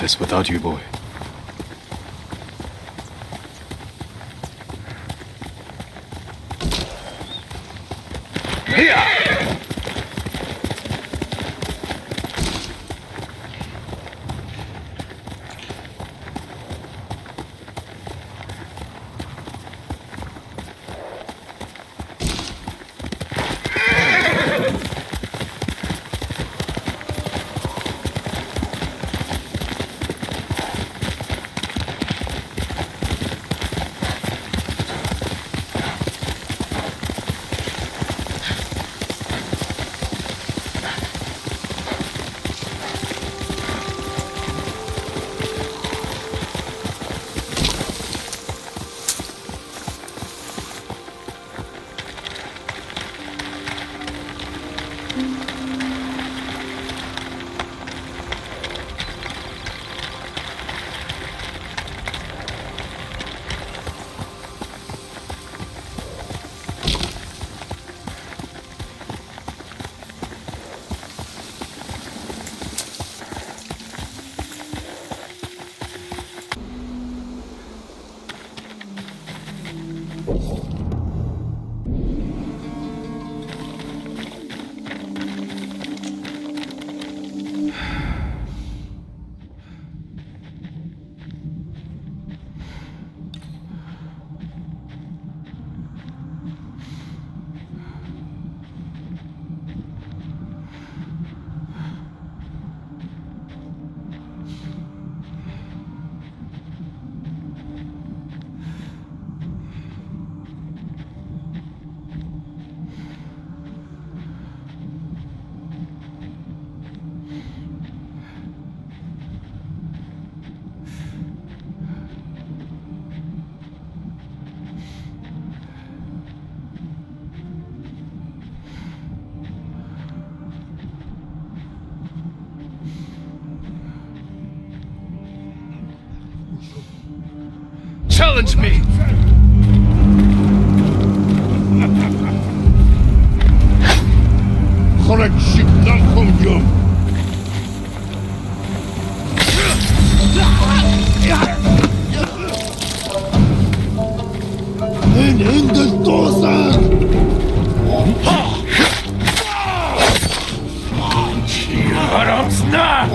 this without you, boy. Challenge me! Korrekshik Lankomyum! En engeltosa! Haramsna!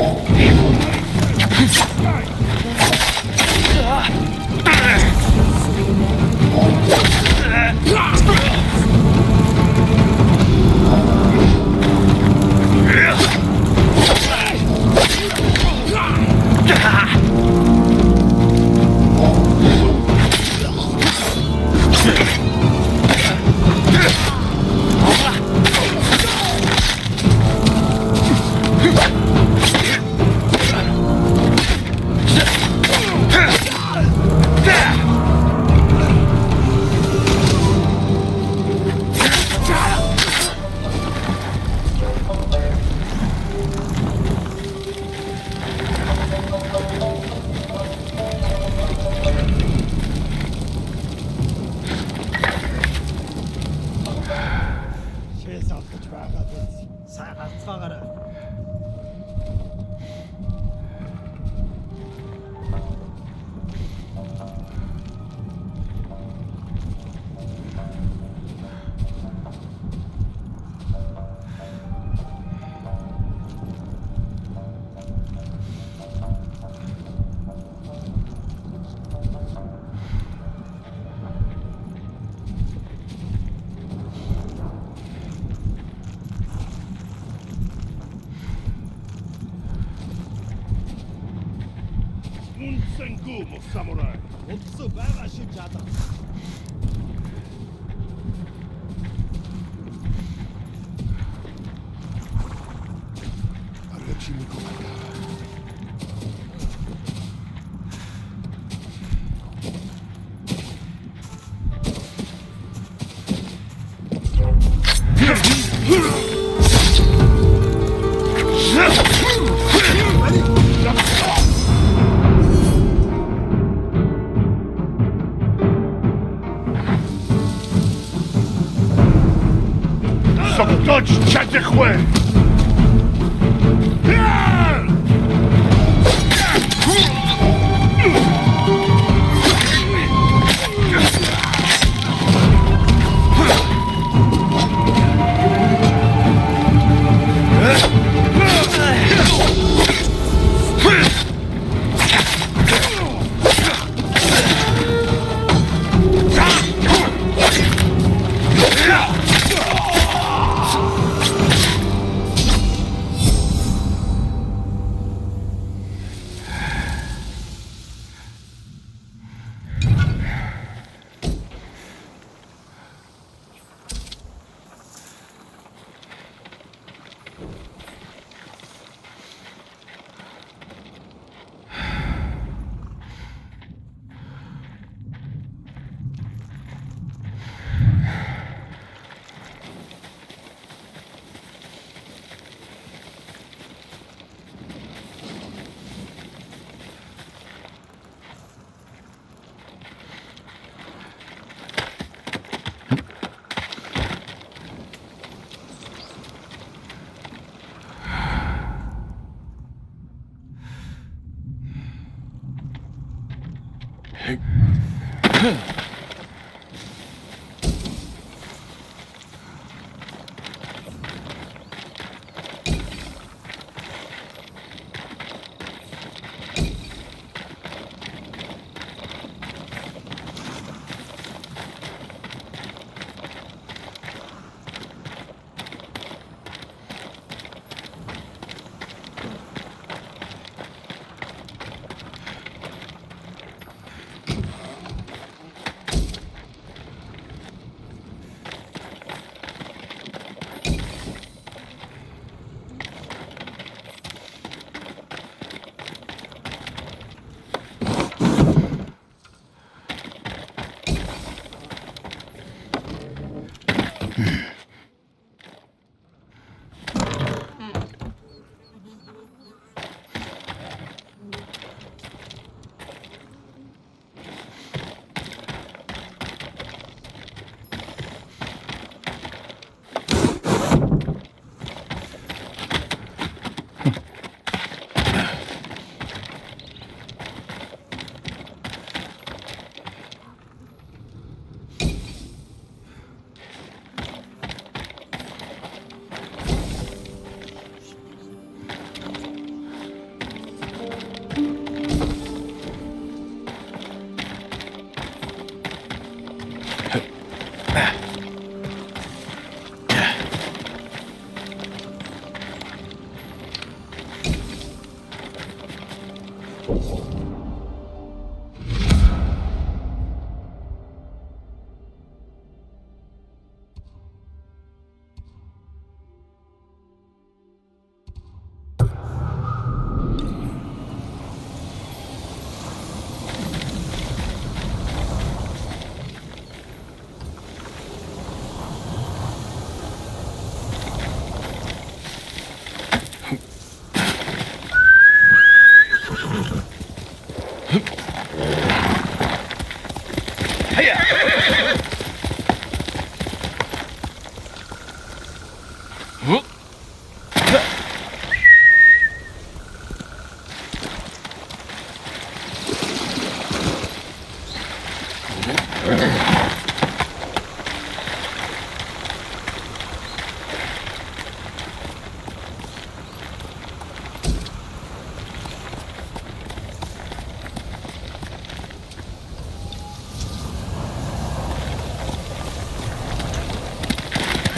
Sengumo samurai! 없어 빨간실 자다. 알려주는 것 같다. Dodge Chatekwe!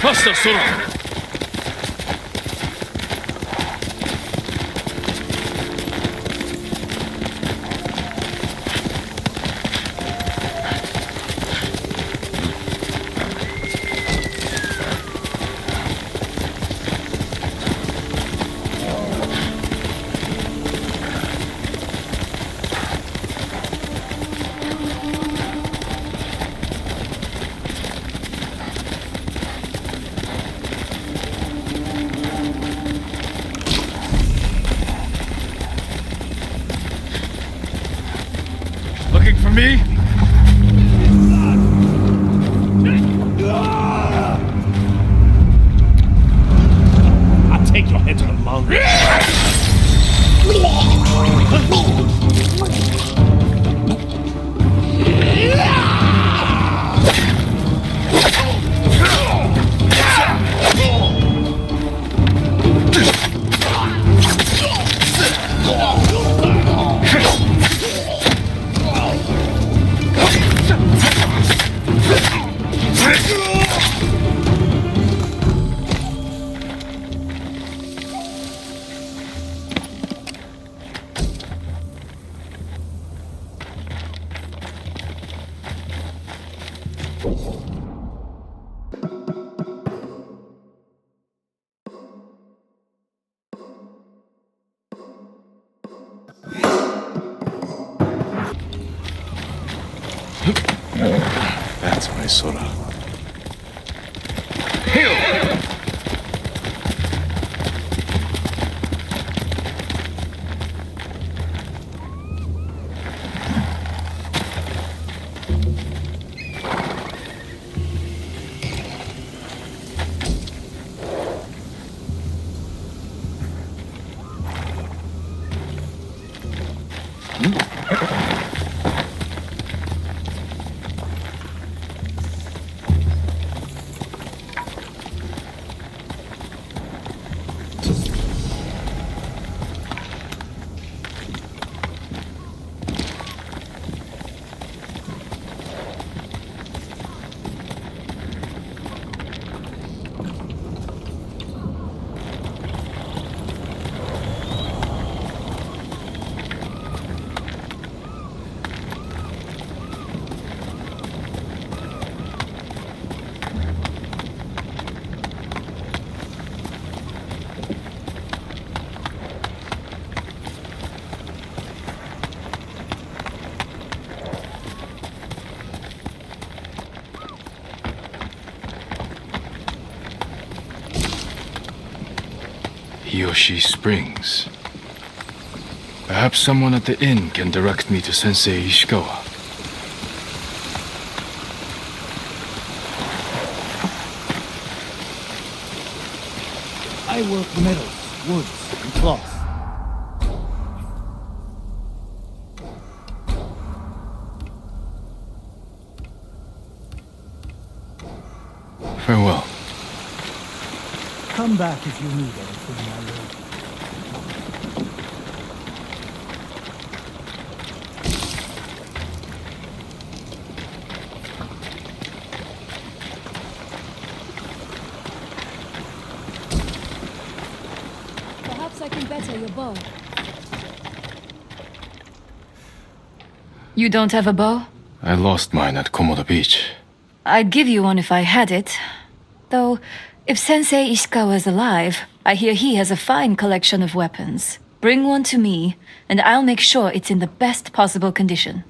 Faster, Sora! Looking for me? I'll take your head to the mountain. That's my Sora. Yoshi Springs. Perhaps someone at the inn can direct me to Sensei Ishikawa. I work metals, woods, and cloth. Farewell. Come back if you need anything, my lord. Perhaps I can better your bow. You don't have a bow? I lost mine at Komoda Beach. I'd give you one if I had it. Though, if Sensei Ishikawa is alive, I hear he has a fine collection of weapons. Bring one to me, and I'll make sure it's in the best possible condition.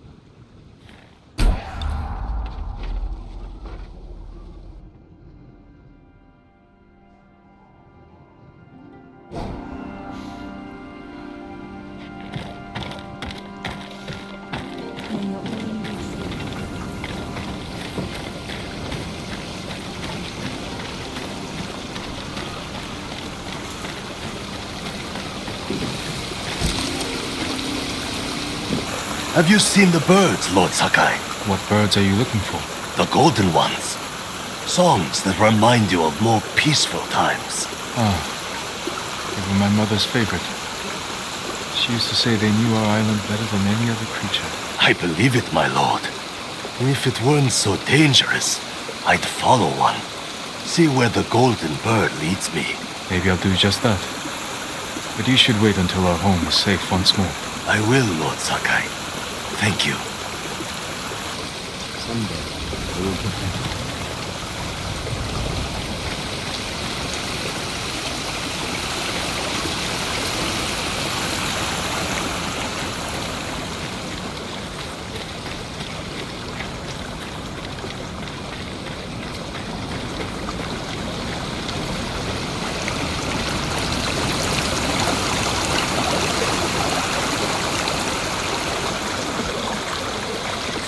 Have you seen the birds, Lord Sakai? What birds are you looking for? The golden ones. Songs that remind you of more peaceful times. They were my mother's favorite. She used to say they knew our island better than any other creature. I believe it, my lord. If it weren't so dangerous, I'd follow one. See where the golden bird leads me. Maybe I'll do just that. But you should wait until our home is safe once more. I will, Lord Sakai. Thank you. Someday, I will protect you.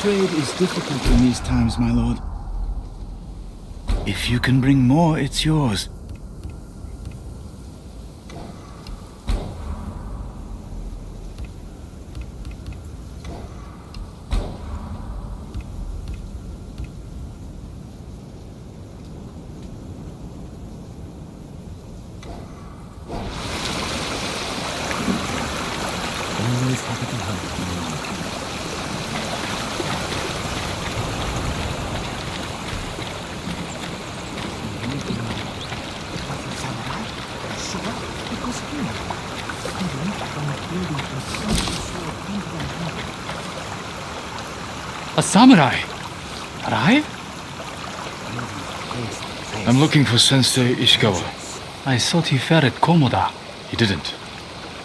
Trade is difficult in these times, my lord. If you can bring more, it's yours. Always happy to help, my lord. A samurai! Alive? I'm looking for Sensei Ishikawa. I thought he fell at Komoda. He didn't.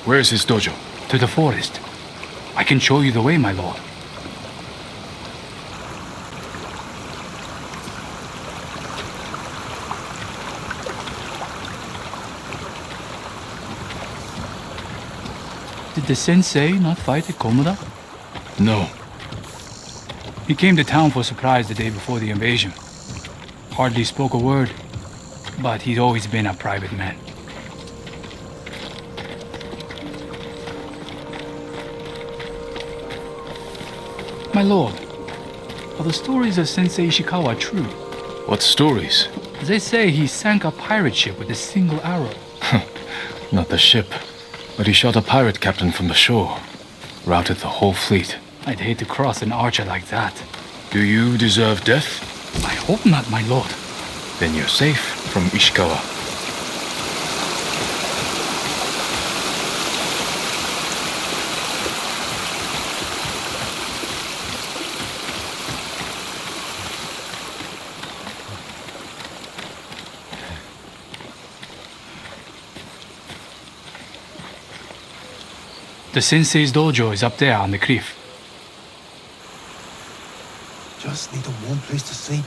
Where is his dojo? To the forest. I can show you the way, my lord. Did the sensei not fight at Komoda? No. He came to town for a surprise the day before the invasion. Hardly spoke a word, but he'd always been a private man. My lord, are the stories of Sensei Ishikawa true? What stories? They say he sank a pirate ship with a single arrow. Not the ship, but he shot a pirate captain from the shore. Routed the whole fleet. I'd hate to cross an archer like that. Do you deserve death? I hope not, my lord. Then you're safe from Ishikawa. The sensei's dojo is up there on the cliff. Just need a warm place to sleep.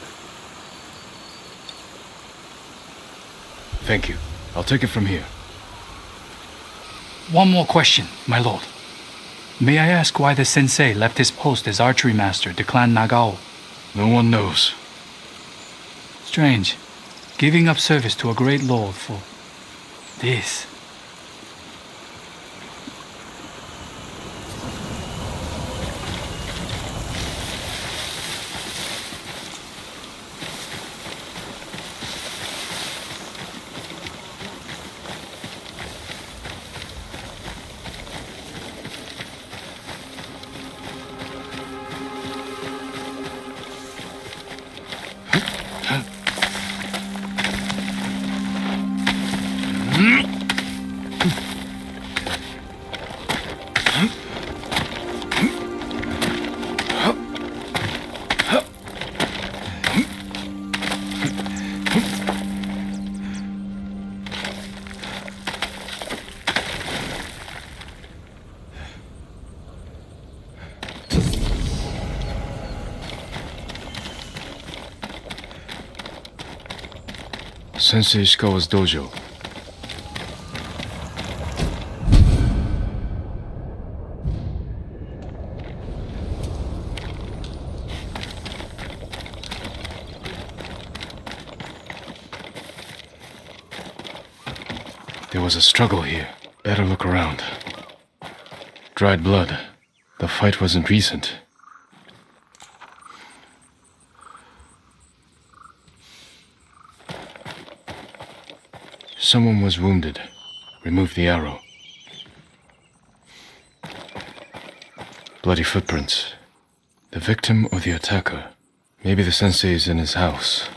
Thank you. I'll take it from here. One more question, my lord. May I ask why the sensei left his post as archery master to Clan Nagao? No one knows. Strange. Giving up service to a great lord for this. Sensei Ishikawa's dojo. There was a struggle here. Better look around. Dried blood. The fight wasn't recent. Someone was wounded. Remove the arrow. Bloody footprints. The victim or the attacker? Maybe the sensei is in his house.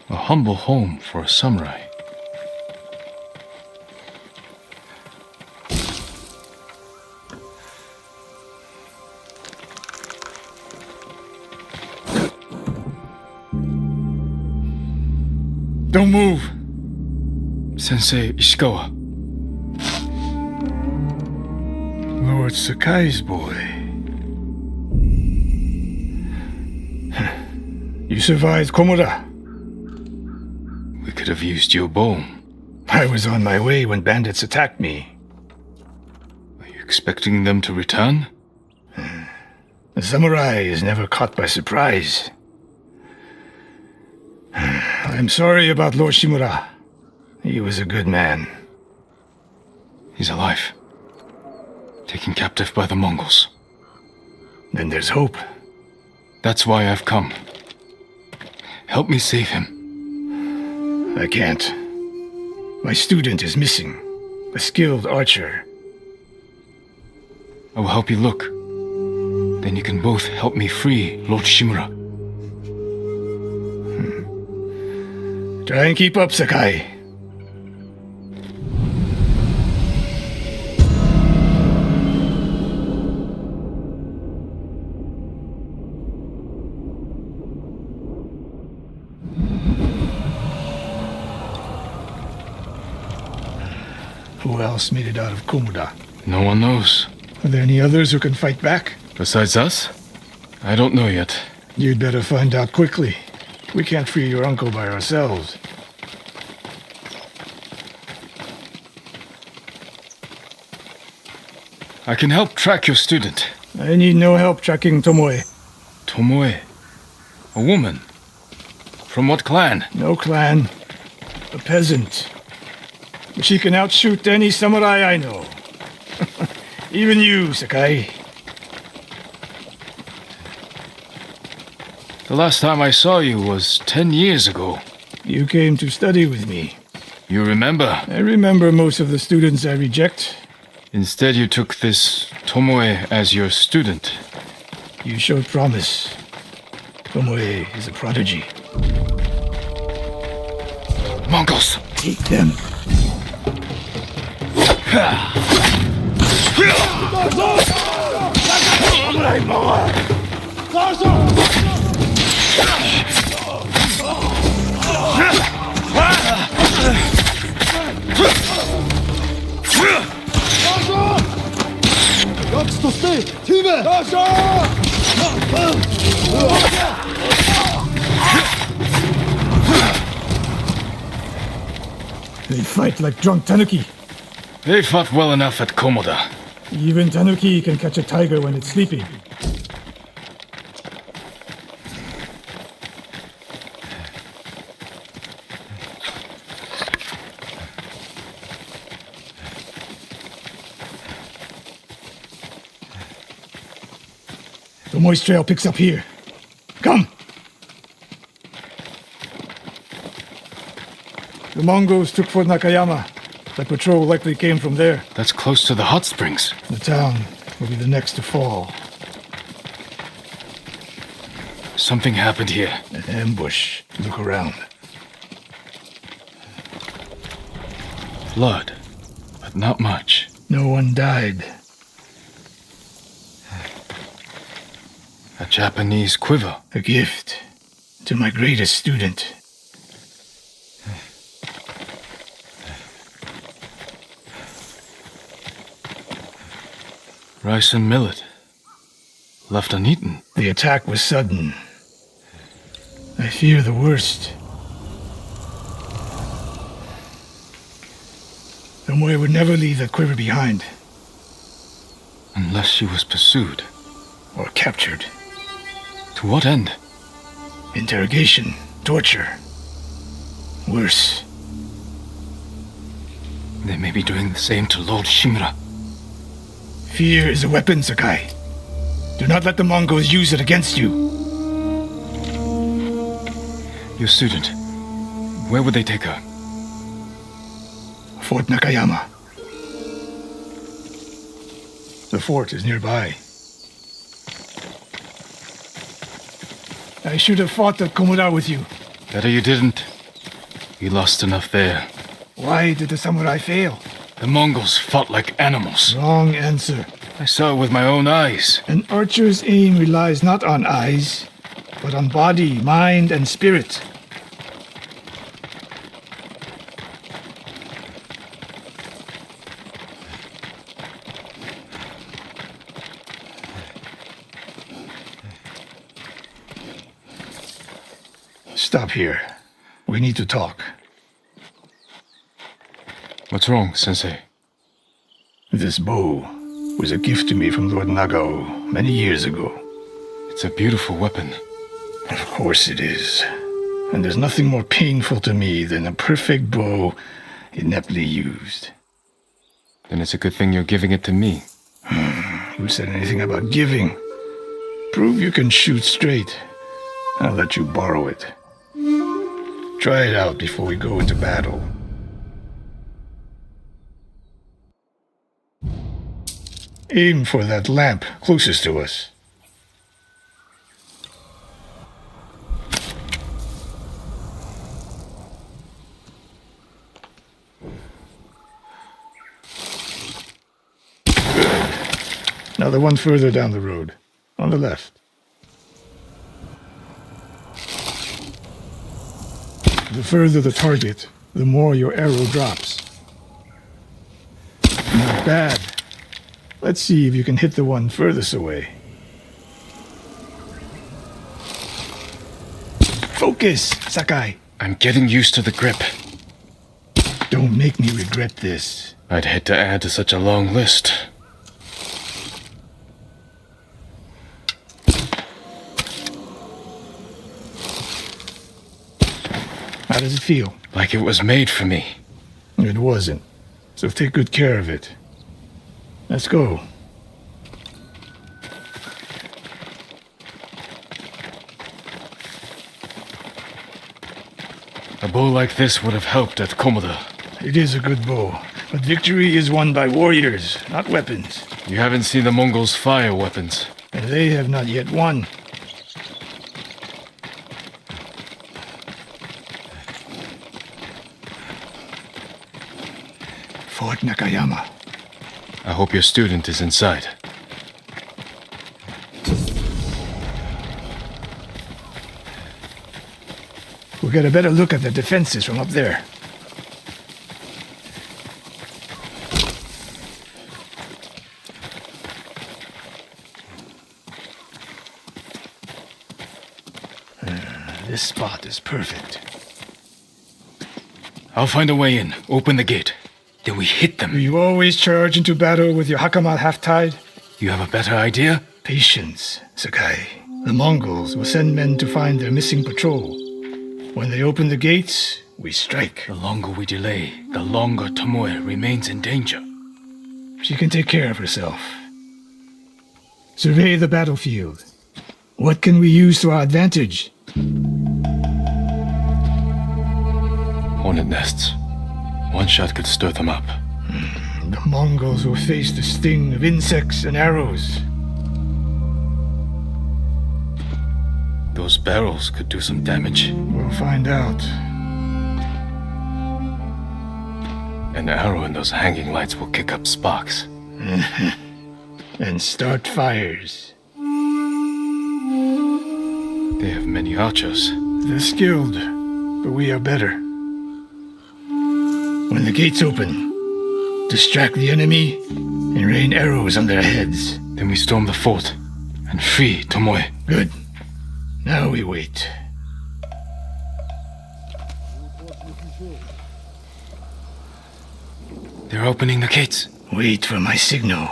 A humble home for a samurai. Don't move! Sensei Ishikawa. Lord Sakai's boy. You survived Komoda. We could have used your bone. I was on my way when bandits attacked me. Are you expecting them to return? The samurai is never caught by surprise. I'm sorry about Lord Shimura. He was a good man. He's alive. Taken captive by the Mongols. Then there's hope. That's why I've come. Help me save him. I can't. My student is missing. A skilled archer. I will help you look. Then you can both help me free Lord Shimura. Try and keep up, Sakai. Who else made it out of Komoda? No one knows. Are there any others who can fight back? Besides us? I don't know yet. You'd better find out quickly. We can't free your uncle by ourselves. I can help track your student. I need no help tracking Tomoe. Tomoe. A woman. From what clan? No clan. A peasant. But she can outshoot any samurai I know. Even you, Sakai. The last time I saw you was 10 years ago. You came to study with me. You remember? I remember most of the students I reject. Instead, you took this Tomoe as your student. You showed promise. Tomoe is a prodigy. Mongols! Take them. They fight like drunk tanuki. They fought well enough at Komoda. Even tanuki can catch a tiger when it's sleeping. The moist trail picks up here. Come! The Mongols took Fort Nakayama. The patrol likely came from there. That's close to the hot springs. The town will be the next to fall. Something happened here. An ambush. Look around. Blood, but not much. No one died. A Japanese quiver. A gift to my greatest student. Rice and millet. Left uneaten. The attack was sudden. I fear the worst. Tomoe would never leave that quiver behind. Unless she was pursued. Or captured. To what end? Interrogation. Torture. Worse. They may be doing the same to Lord Shimura. Fear is a weapon, Sakai. Do not let the Mongols use it against you. Your student. Where would they take her? Fort Nakayama. The fort is nearby. I should have fought at Komoda with you. Better you didn't. You lost enough there. Why did the samurai fail? The Mongols fought like animals. Wrong answer. I saw it with my own eyes. An archer's aim relies not on eyes, but on body, mind, and spirit. Stop here. We need to talk. What's wrong, Sensei? This bow was a gift to me from Lord Nagao many years ago. It's a beautiful weapon. Of course it is. And there's nothing more painful to me than a perfect bow ineptly used. Then it's a good thing you're giving it to me. Who said anything about giving? Prove you can shoot straight. I'll let you borrow it. Try it out before we go into battle. Aim for that lamp closest to us. Good. Now the one further down the road, on the left. The further the target, the more your arrow drops. bad. Let's see if you can hit the one furthest away. Focus, Sakai. I'm getting used to the grip. Don't make me regret this. I'd hate to add to such a long list. How does it feel? Like it was made for me. It wasn't. So take good care of it. Let's go. A bow like this would have helped at Komoda. It is a good bow, but victory is won by warriors, not weapons. You haven't seen the Mongols fire weapons. And they have not yet won. Fort Nakayama. I hope your student is inside. We'll get a better look at the defenses from up there. This spot is perfect. I'll find a way in. Open the gate. Then we hit Do them. you always charge into battle with your hakama half-tied? You have a better idea? Patience, Sakai. The Mongols will send men to find their missing patrol. When they open the gates, we strike. The longer we delay, the longer Tomoe remains in danger. She can take care of herself. Survey the battlefield. What can we use to our advantage? Hornet nests. One shot could stir them up. The Mongols will face the sting of insects and arrows. Those barrels could do some damage. We'll find out. An arrow in those hanging lights will kick up sparks. And start fires. They have many archers. They're skilled, but we are better. When the gates open, distract the enemy and rain arrows on their heads. Then we storm the fort and free Tomoe. Good. Now we wait. They're opening the gates. Wait for my signal.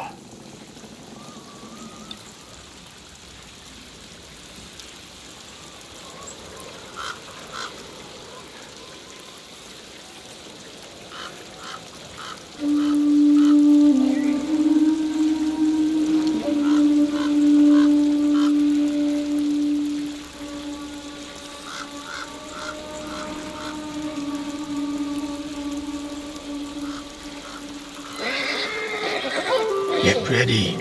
Get ready.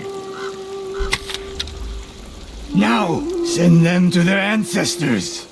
Now, send them to their ancestors.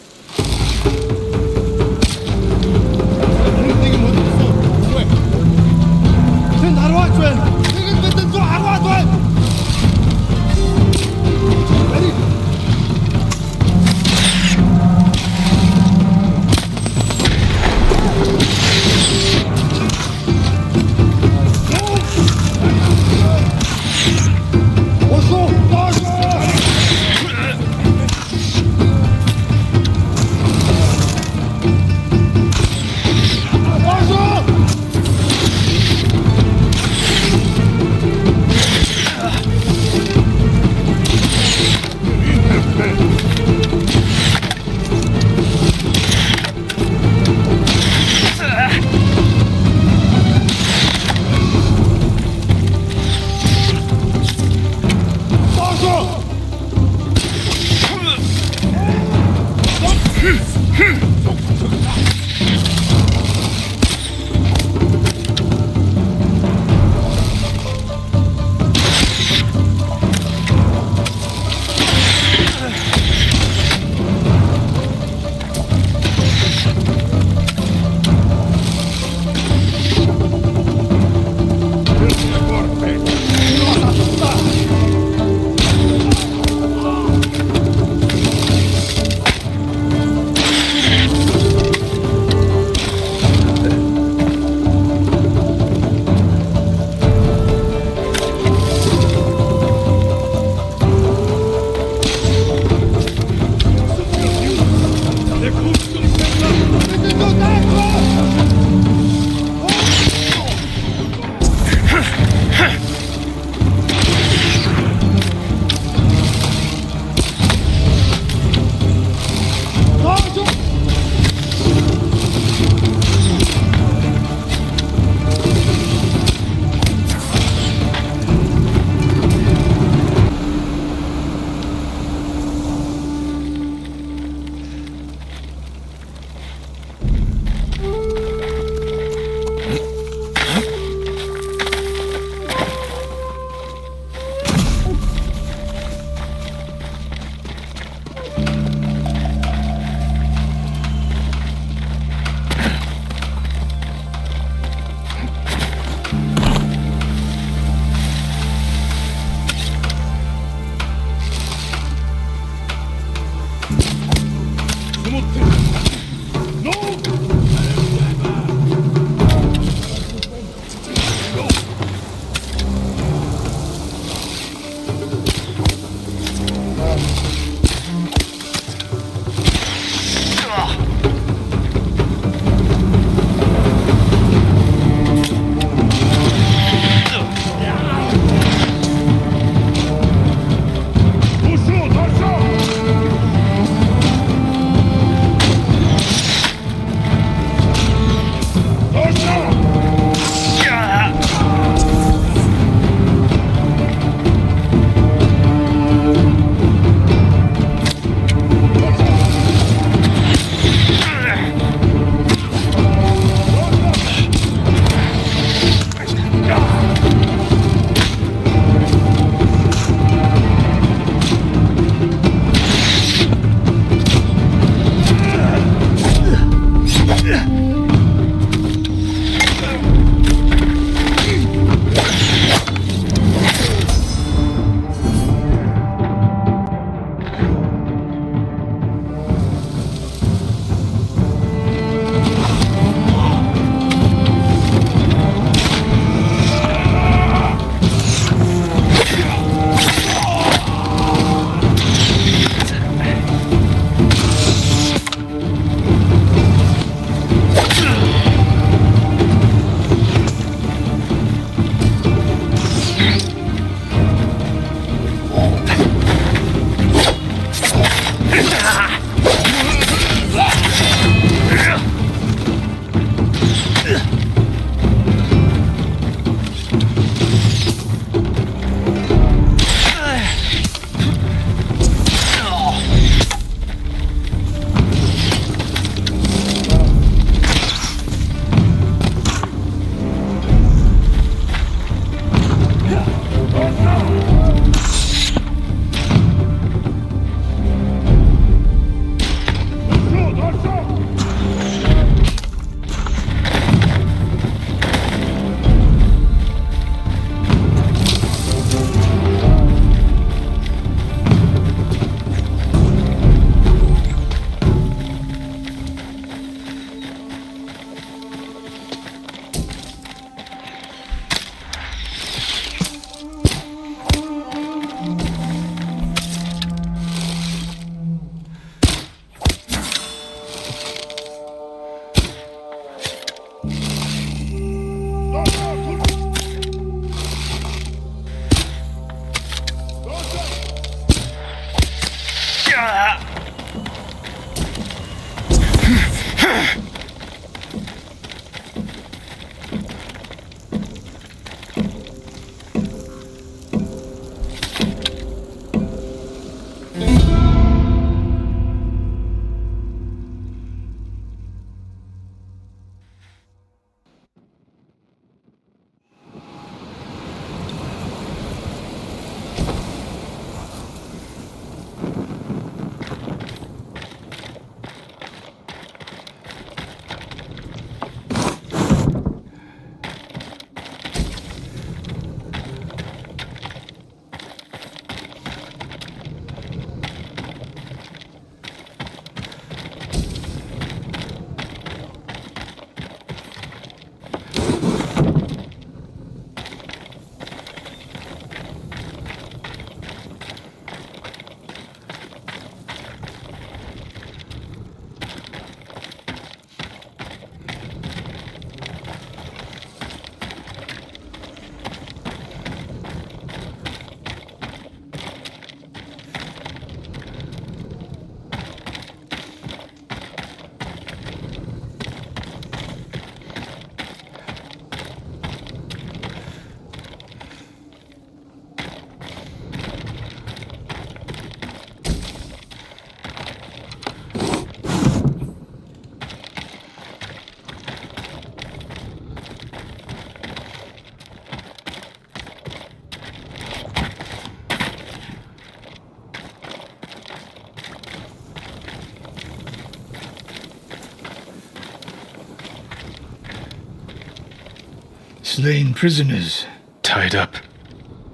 Slain prisoners. Tied up.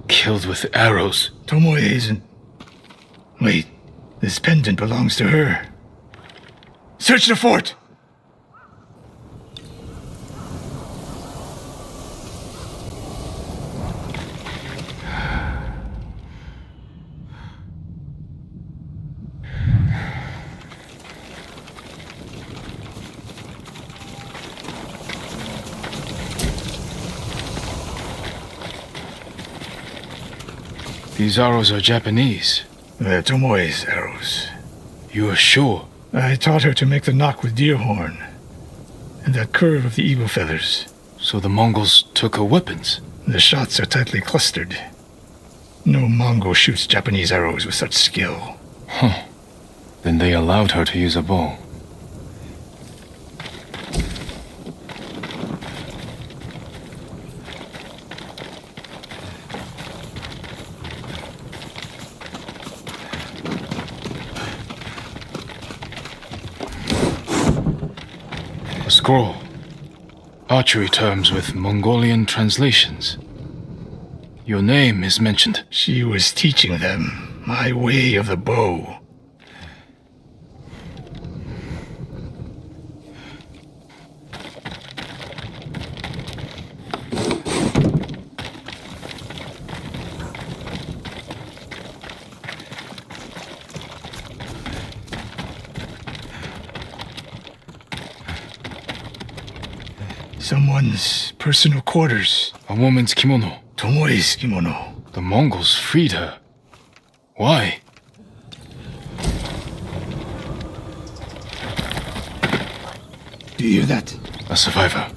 Killed with arrows. Tomoe isn't... Wait, this pendant belongs to her. Search the fort! These arrows are Japanese. They're Tomoe's arrows. You are sure? I taught her to make the knock with deer horn. And that curve of the eagle feathers. So the Mongols took her weapons? The shots are tightly clustered. No Mongol shoots Japanese arrows with such skill. Huh. Then they allowed her to use a bow. A scroll. Archery terms with Mongolian translations. Your name is mentioned. She was teaching them my way of the bow. Someone's personal quarters. A woman's kimono. Tomoe's kimono. The Mongols freed her. Why? Do you hear that? A survivor.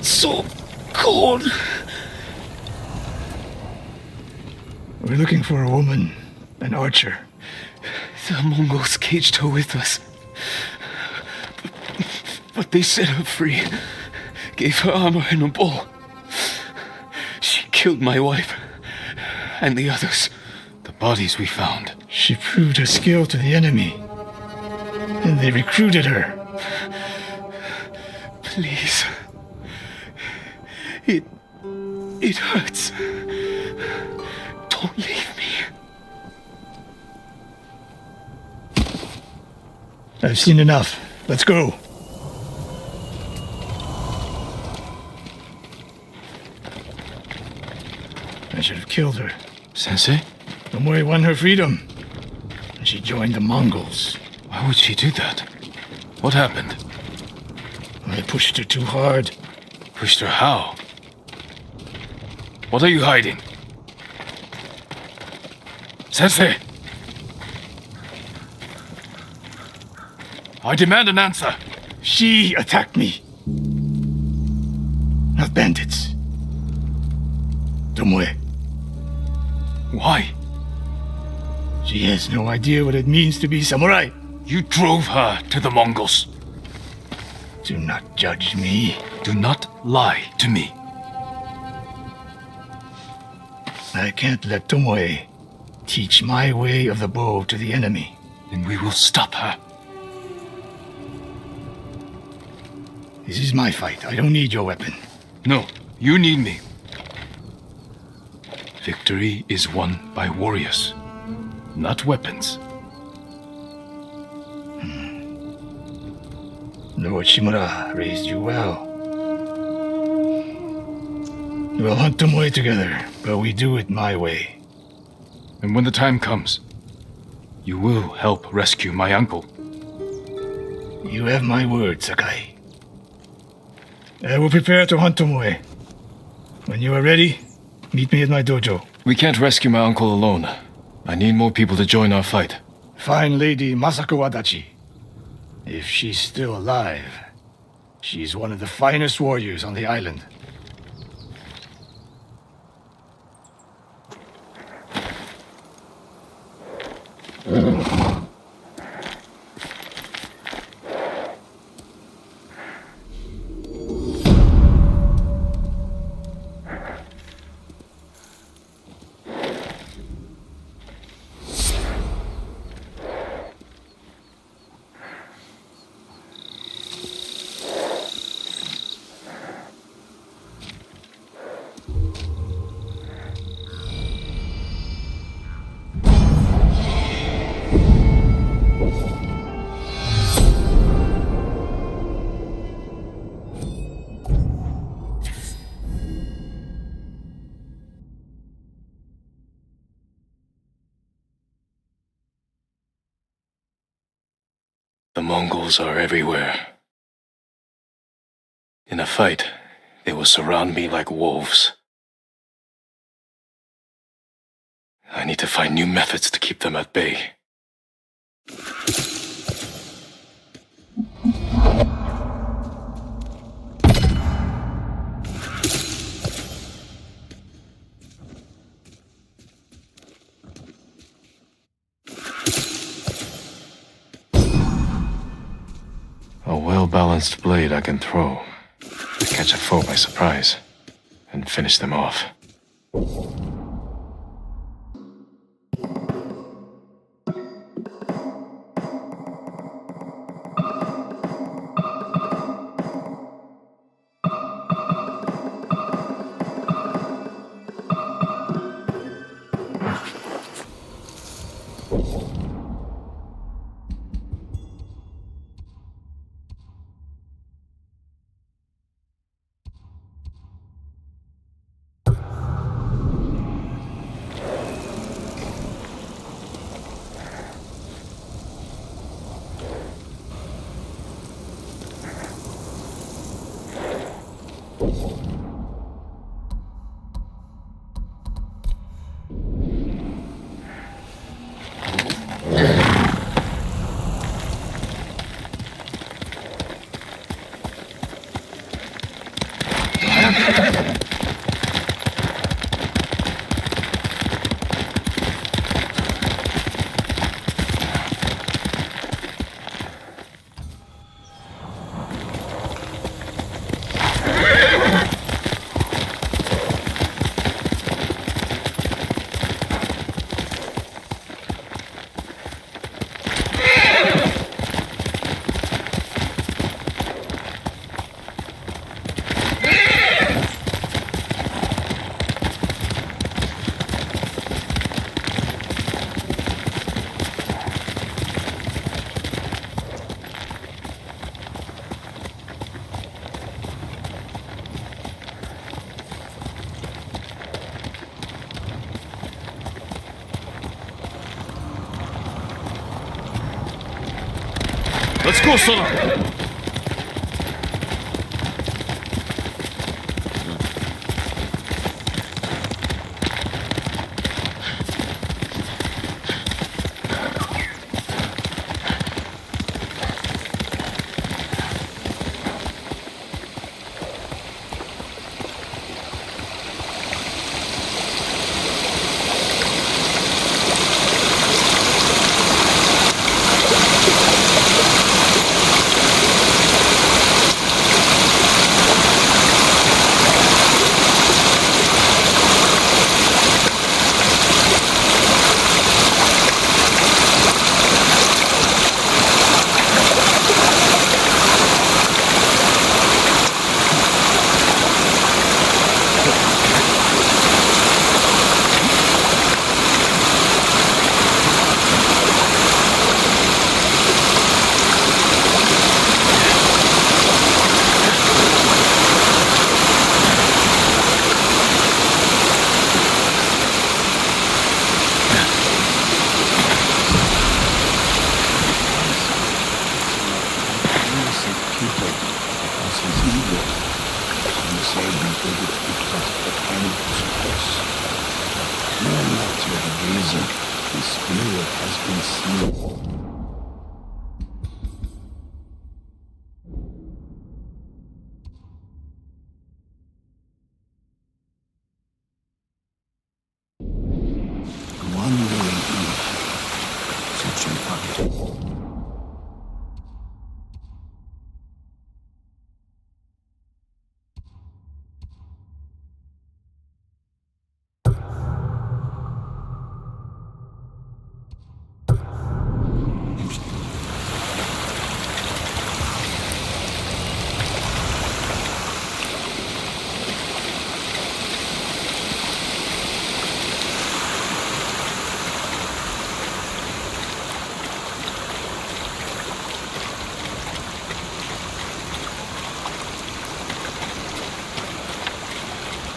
It's so cold. We're looking for a woman, an archer. The Mongols caged her with us. But they set her free. Gave her armor and a bow. She killed my wife. And the others. The bodies we found. She proved her skill to the enemy. And they recruited her. Please. It hurts. Don't leave me. I've seen enough. Let's go. I should have killed her. Sensei? Tomoe won her freedom. And she joined the Mongols. Why would she do that? What happened? I pushed her too hard. Pushed her how? What are you hiding? Sensei! I demand an answer. She attacked me. Not bandits. Tomoe. Why? She has no idea what it means to be samurai. You drove her to the Mongols. Do not judge me. Do not lie to me. I can't let Tomoe teach my way of the bow to the enemy. Then we will stop her. This is my fight. I don't need your weapon. No, you need me. Victory is won by warriors, not weapons. Lord Shimura raised you well. We'll hunt Tomoe together, but we do it my way. And when the time comes, you will help rescue my uncle. You have my word, Sakai. I will prepare to hunt Tomoe. When you are ready, meet me at my dojo. We can't rescue my uncle alone. I need more people to join our fight. Fine lady Masako Adachi. If she's still alive, she's one of the finest warriors on the island. The Mongols are everywhere. In a fight, they will surround me like wolves. I need to find new methods to keep them at bay. A well-balanced blade I can throw to catch a foe by surprise and finish them off. Let's go, Sora!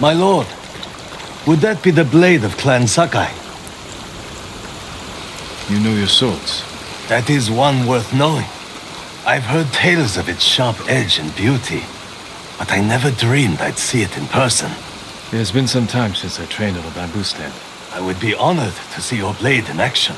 My lord, would that be the blade of Clan Sakai? You know your swords. That is one worth knowing. I've heard tales of its sharp edge and beauty, but I never dreamed I'd see it in person. It has been some time since I trained on a bamboo stand. I would be honored to see your blade in action.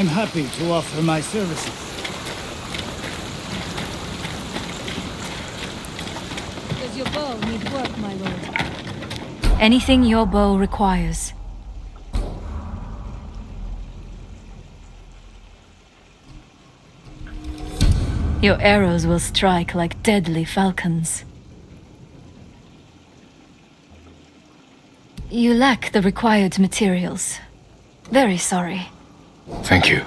I'm happy to offer my services. Does your bow need work, my lord? Anything your bow requires. Your arrows will strike like deadly falcons. You lack the required materials. Very sorry. Thank you.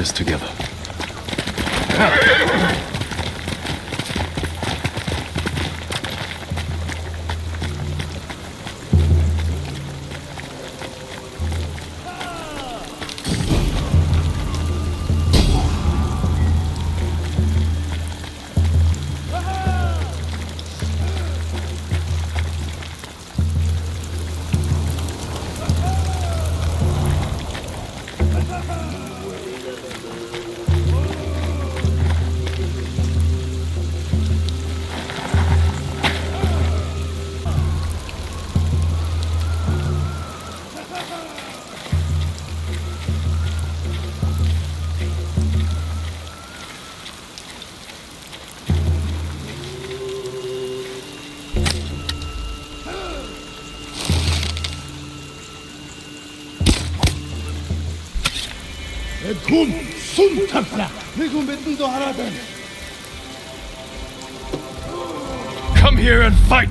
this together. Come here and fight!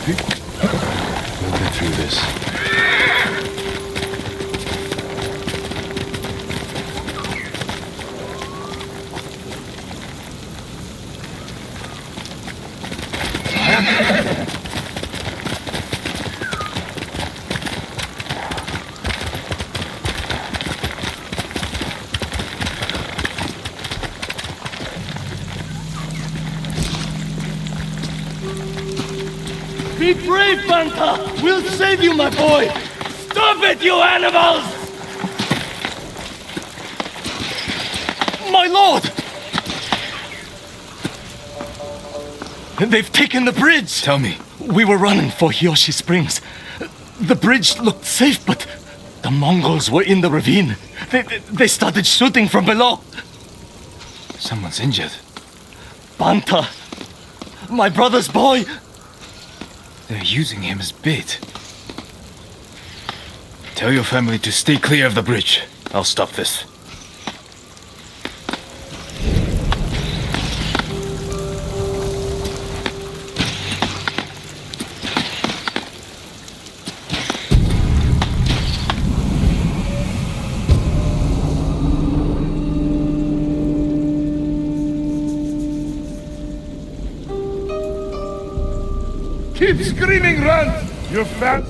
We'll get through this. Be brave, Banta! We'll save you, my boy! Stop it, you animals! My lord! They've taken the bridge! Tell me. We were running for Hiyoshi Springs. The bridge looked safe, but the Mongols were in the ravine. They started shooting from below. Someone's injured. Banta! My brother's boy! They're using him as bait. Tell your family to stay clear of the bridge. I'll stop this. Keep screaming, run! Your fat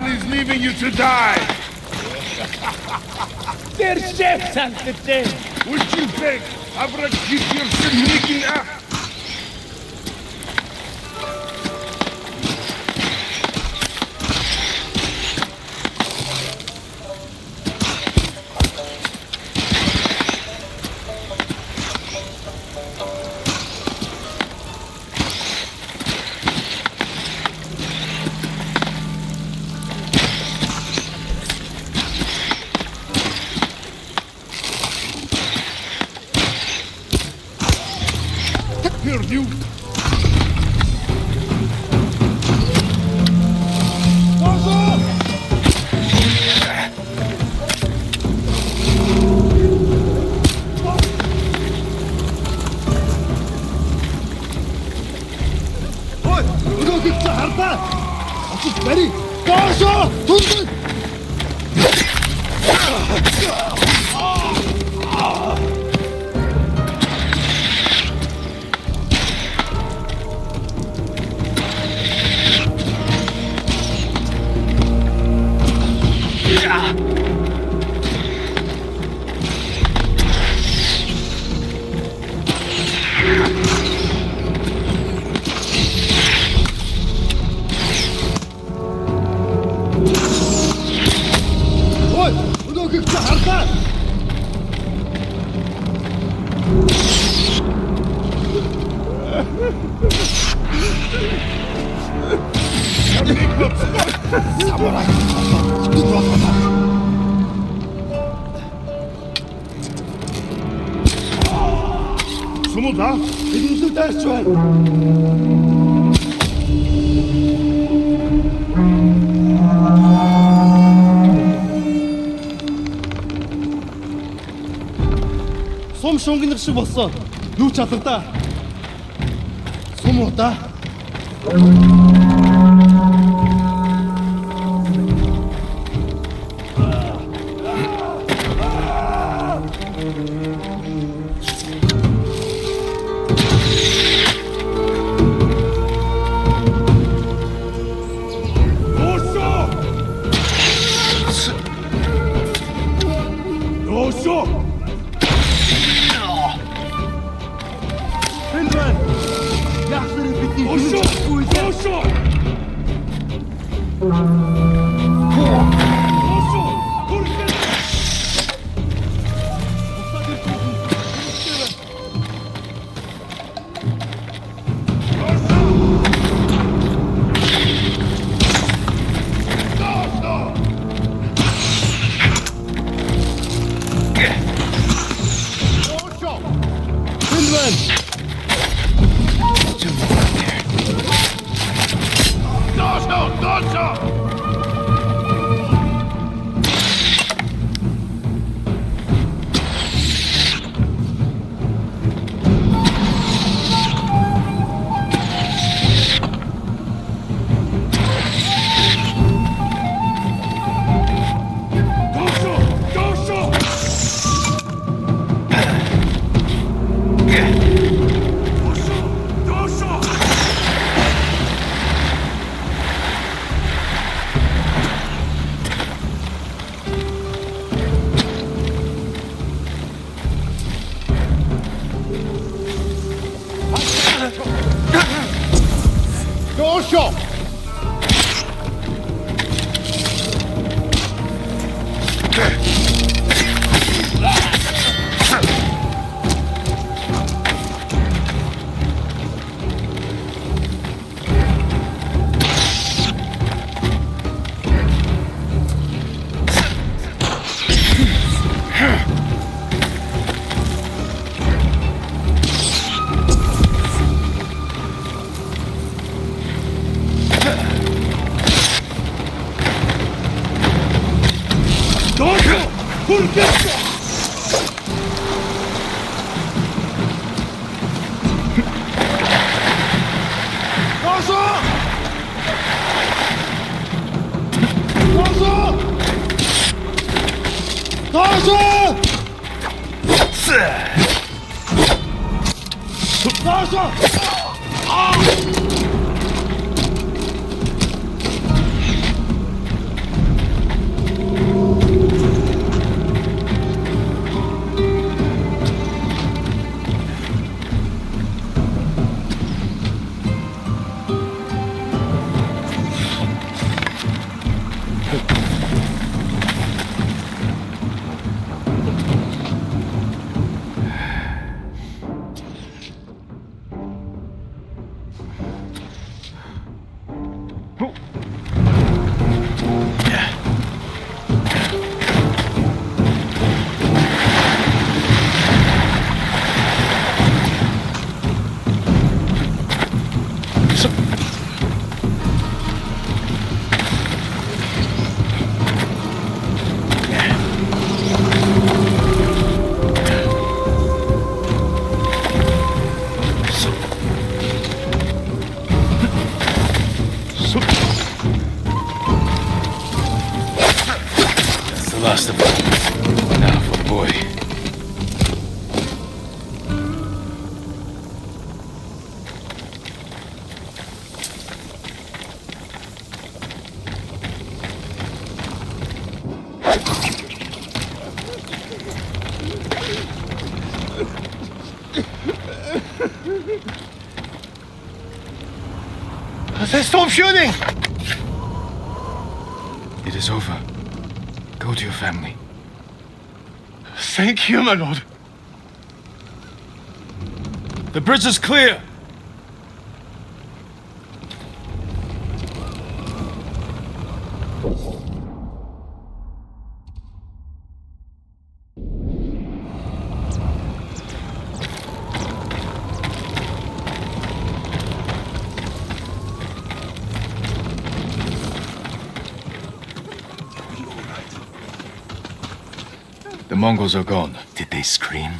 is leaving you to die. Der chef sank the day! Would you think? Abra keep your sneaking up. Here, you! Sumuda, elinizi ters ver. Сум шунгинэр шиг болсон. Юу ч алга да. Сум удаа. That's the last of them. Now for the boy. They stopped shooting! It is over. Go to your family. Thank you, my lord. The bridge is clear! The Mongols are gone. Did they scream?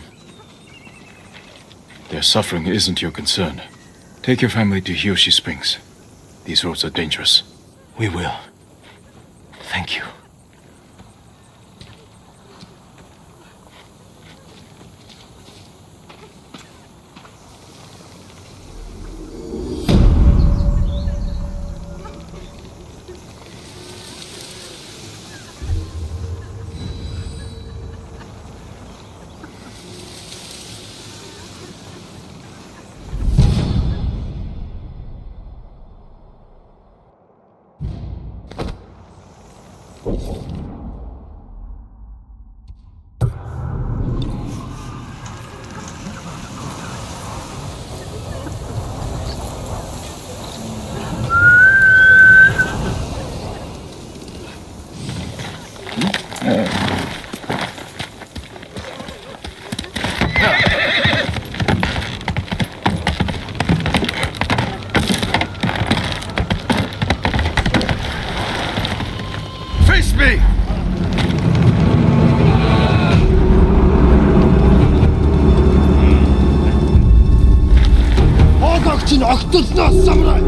Their suffering isn't your concern. Take your family to Hiyoshi Springs. These roads are dangerous. We will. Thank you. Face me! Огогч нь огтолноос самраа.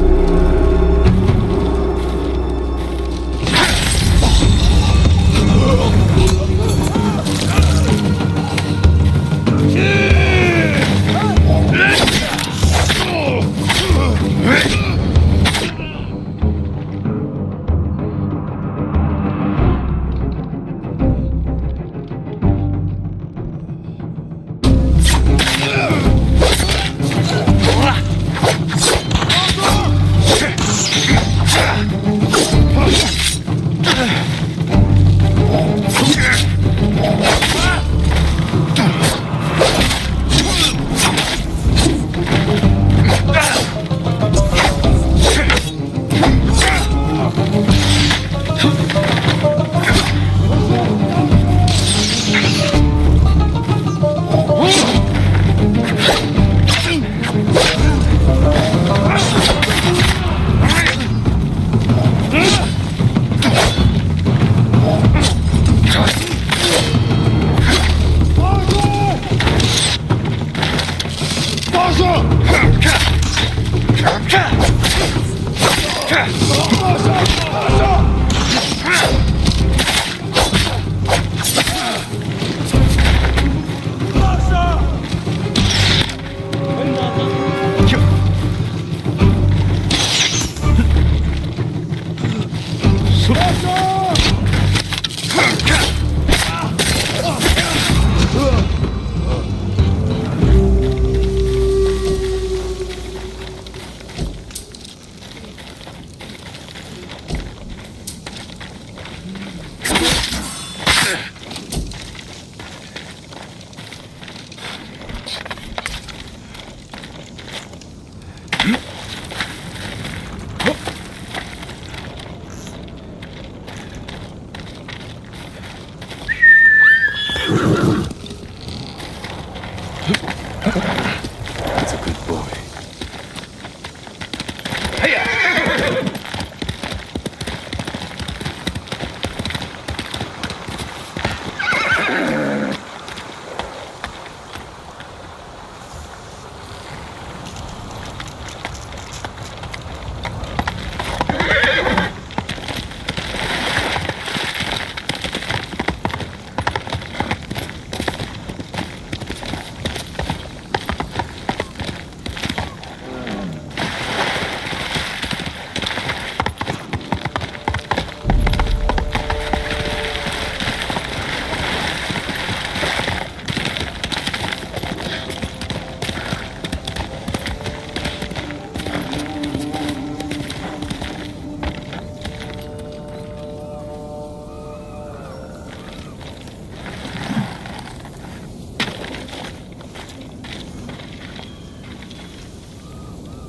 That's a good boy.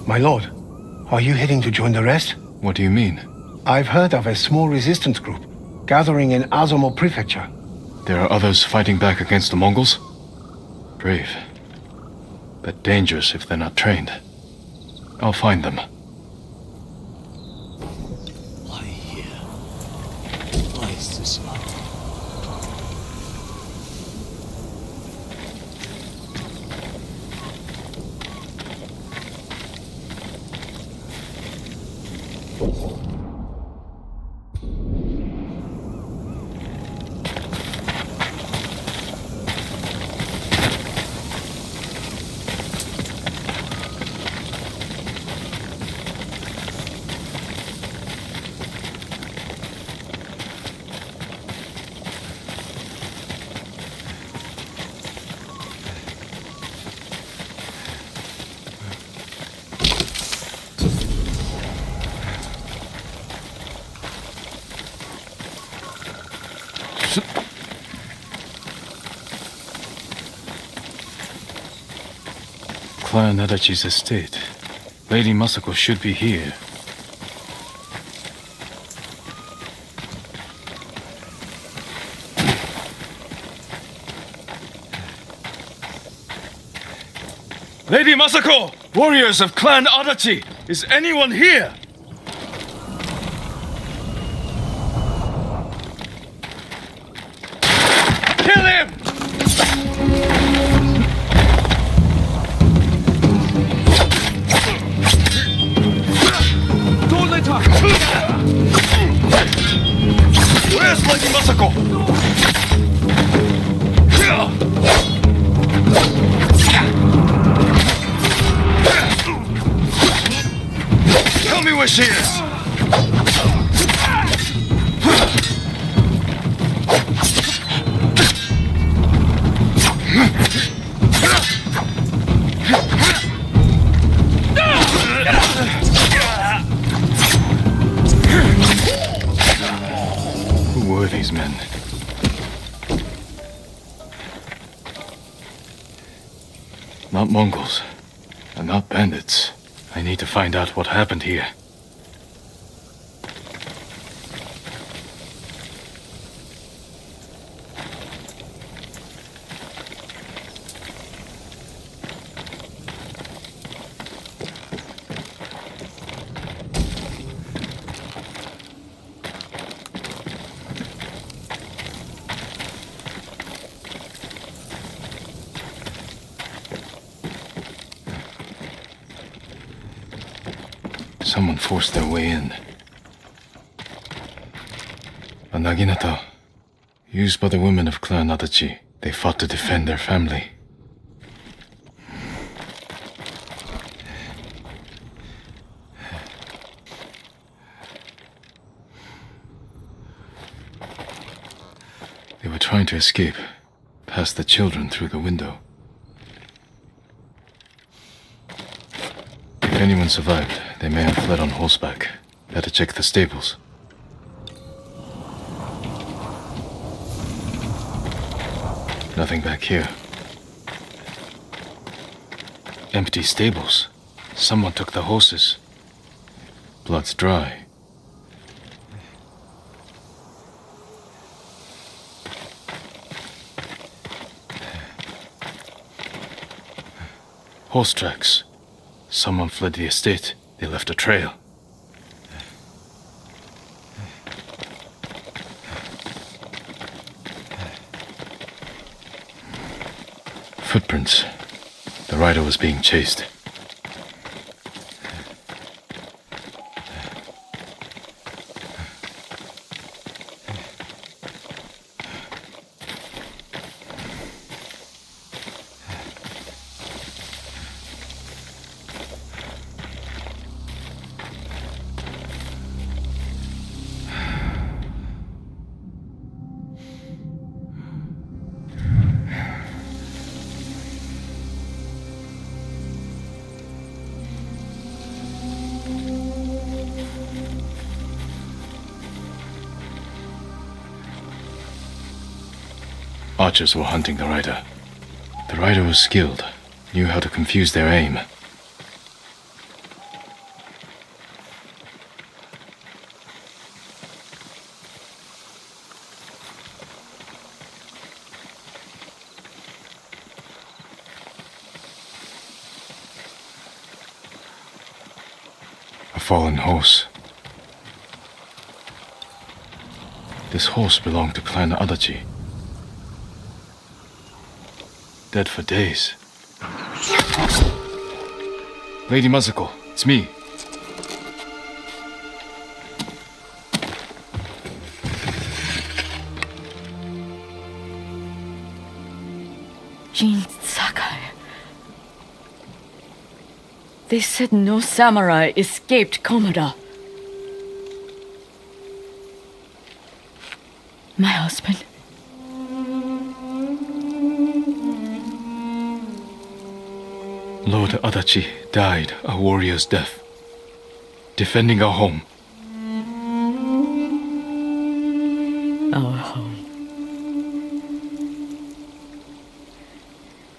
My lord, are you heading to join the rest? What do you mean? I've heard of a small resistance group gathering in Azumo Prefecture. There are others fighting back against the Mongols? Brave. But dangerous if they're not trained. I'll find them. Why here? Why Tsushima? Clan Adachi's estate. Lady Masako should be here. Lady Masako! Warriors of Clan Adachi! Is anyone here? Kill him! Don't let her! Where's Lady Masako? Tell me where she is! Who were these men? Not Mongols, and not bandits. I need to find out what happened here. Someone forced their way in. A naginata, used by the women of Clan Adachi. They fought to defend their family. They were trying to escape, past the children through the window. If anyone survived, they may have fled on horseback. Better check the stables. Nothing back here. Empty stables. Someone took the horses. Blood's dry. Horse tracks. Someone fled the estate. They left a trail. Footprints. The rider was being chased. Archers were hunting the rider. The rider was skilled, knew how to confuse their aim. A fallen horse. This horse belonged to Clan Adachi. Dead for days. Lady Mazuko, it's me. Jin Sakai. They said no samurai escaped Komoda. My husband. Lord Adachi died a warrior's death, defending our home. Our home.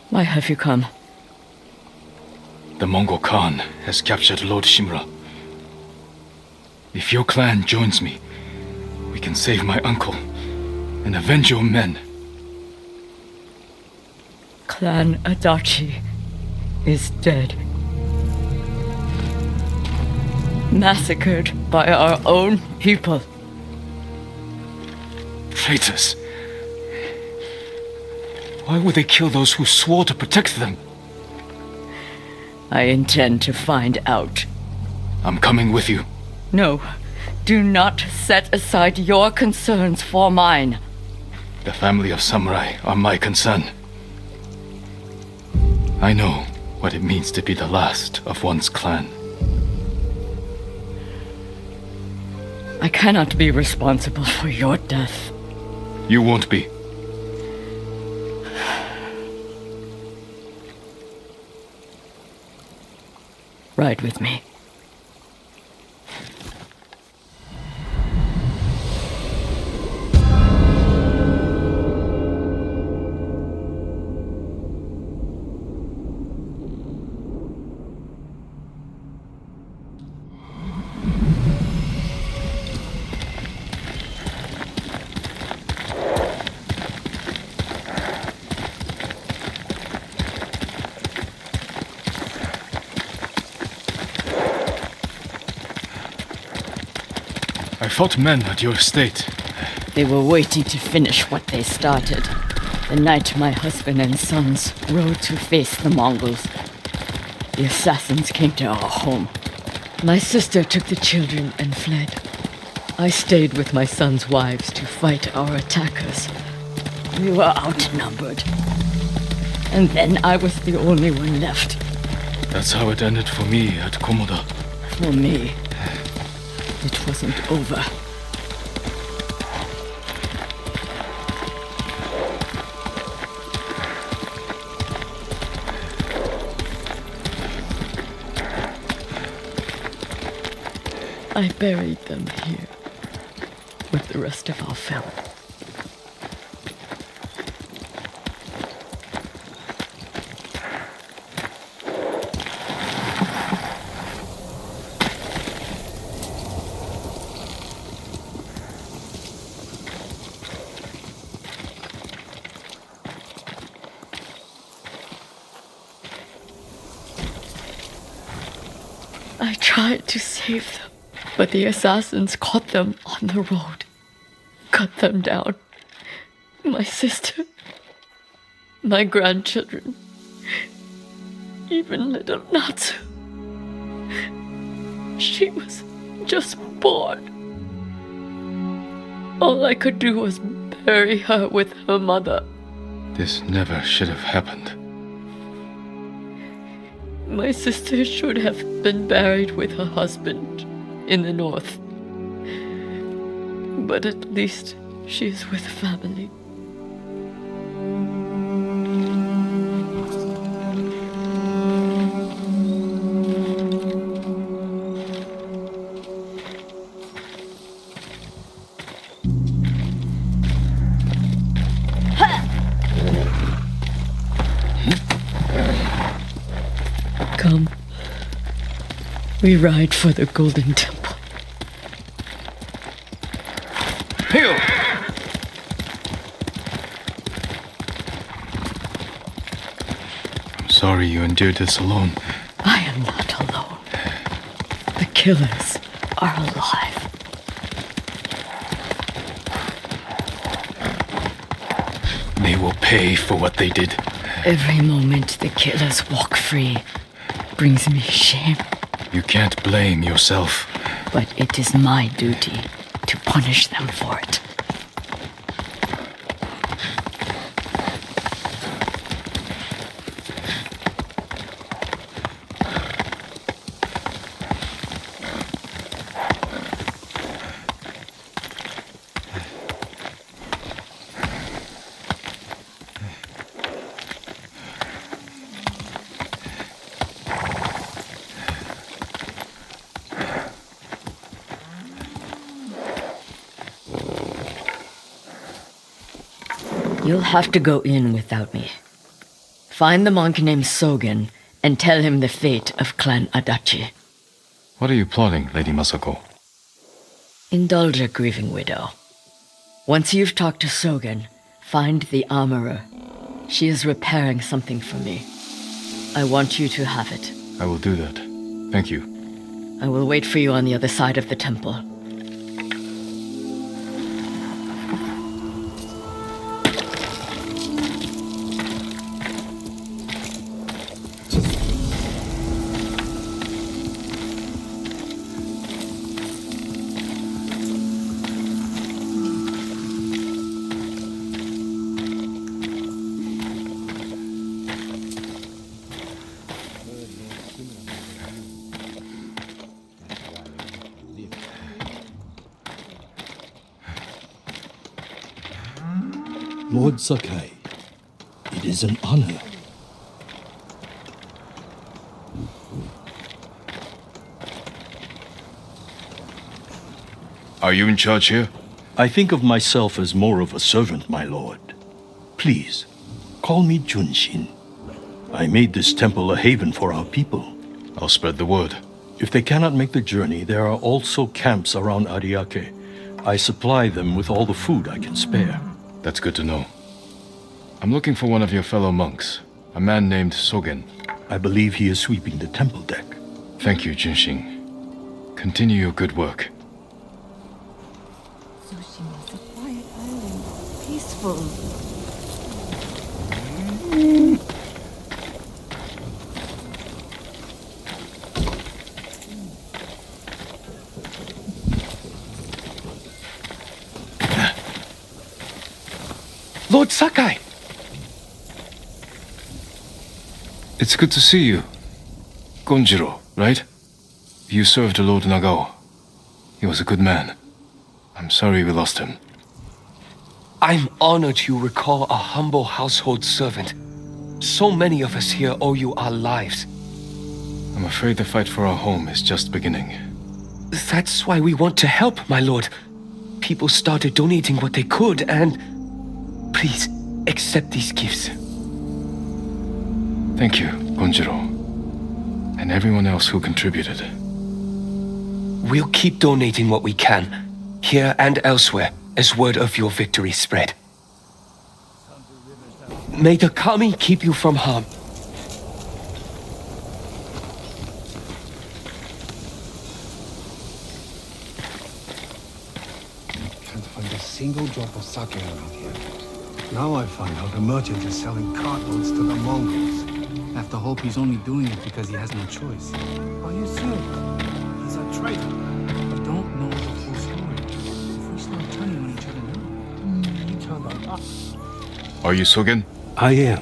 Why have you come? The Mongol Khan has captured Lord Shimura. If your clan joins me, we can save my uncle and avenge your men. Clan Adachi is dead. Massacred by our own people. Traitors! Why would they kill those who swore to protect them? I intend to find out. I'm coming with you. No, do not set aside your concerns for mine. The family of samurai are my concern. I know what it means to be the last of one's clan. I cannot be responsible for your death. You won't be. Ride with me. I fought men at your estate. They were waiting to finish what they started. The night my husband and sons rode to face the Mongols, the assassins came to our home. My sister took the children and fled. I stayed with my son's wives to fight our attackers. We were outnumbered. And then I was the only one left. That's how it ended for me at Komoda. For me, it wasn't over. I buried them here with the rest of our family. I tried to save them, but the assassins caught them on the road, cut them down. My sister, my grandchildren, even little Natsu. She was just born. All I could do was bury her with her mother. This never should have happened. My sister should have been buried with her husband in the north. But at least she is with family. Come. We ride for the Golden Temple. Hail! I'm sorry you endured this alone. I am not alone. The killers are alive. They will pay for what they did. Every moment the killers walk free brings me shame. You can't blame yourself. But it is my duty to punish them for it. You'll have to go in without me. Find the monk named Sogen and tell him the fate of Clan Adachi. What are you plotting, Lady Masako? Indulge a grieving widow. Once you've talked to Sogen, find the armorer. She is repairing something for me. I want you to have it. I will do that. Thank you. I will wait for you on the other side of the temple. Lord Sakai, it is an honor. Are you in charge here? I think of myself as more of a servant, my lord. Please, call me Junshin. I made this temple a haven for our people. I'll spread the word. If they cannot make the journey, there are also camps around Ariake. I supply them with all the food I can spare. That's good to know. I'm looking for one of your fellow monks, a man named Sogen. I believe he is sweeping the temple deck. Thank you, Junshin. Continue your good work. Tsushima is a quiet island, peaceful. Lord Sakai! It's good to see you. Gonjiro, right? You served Lord Nagao. He was a good man. I'm sorry we lost him. I'm honored you recall a humble household servant. So many of us here owe you our lives. I'm afraid the fight for our home is just beginning. That's why we want to help, my lord. People started donating what they could, and... Please, accept these gifts. Thank you, Gonjiro. And everyone else who contributed. We'll keep donating what we can, here and elsewhere, as word of your victory spread. May the Kami keep you from harm. Can't find a single drop of sake around here. Now I find how the merchant is selling cartloads to the Mongols. I have to hope he's only doing it because he has no choice. Are you serious? He's a traitor. We don't know the full story. If we start turning on each other now... He turned on us. Are you Sogen? I am.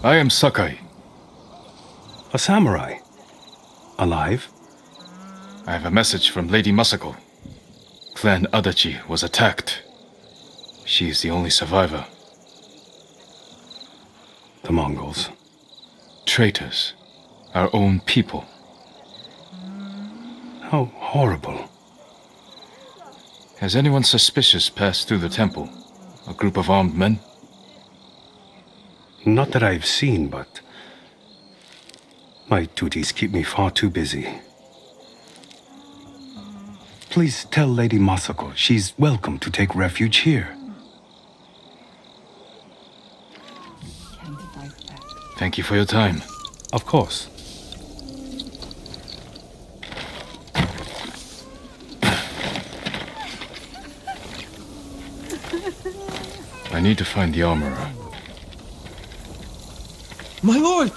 I am Sakai. A samurai. Alive? I have a message from Lady Masako. Clan Adachi was attacked. She is the only survivor. The Mongols. Traitors. Our own people. How horrible. Has anyone suspicious passed through the temple? A group of armed men? Not that I've seen, but... my duties keep me far too busy. Please tell Lady Masako she's welcome to take refuge here. Thank you for your time. Of course. I need to find the armorer. My lord!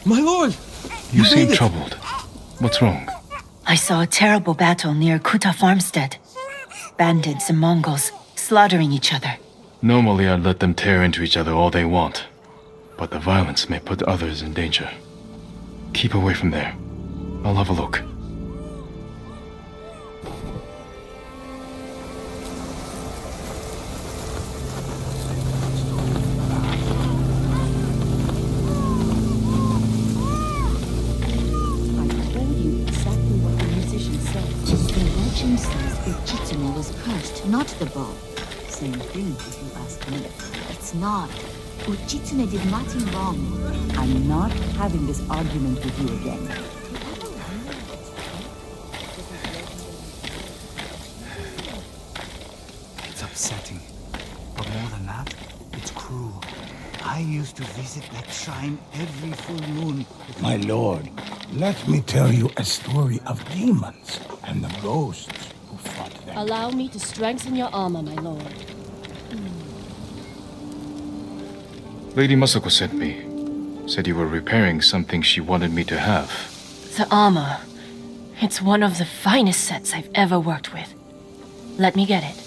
My lord! You seem troubled. What's wrong? I saw a terrible battle near Kuta Farmstead. Bandits and Mongols slaughtering each other. Normally I'd let them tear into each other all they want. But the violence may put others in danger. Keep away from there. I'll have a look. Not the bow. Same thing, if you ask me. It's not. Uchitsune did nothing wrong. I'm not having this argument with you again. It's upsetting. But more than that, it's cruel. I used to visit that shrine every full moon. My lord, let me tell you a story of demons and the ghosts who fought them. Allow me to strengthen your armor, my lord. Lady Masako sent me. Said you were repairing something she wanted me to have. The armor. It's one of the finest sets I've ever worked with. Let me get it.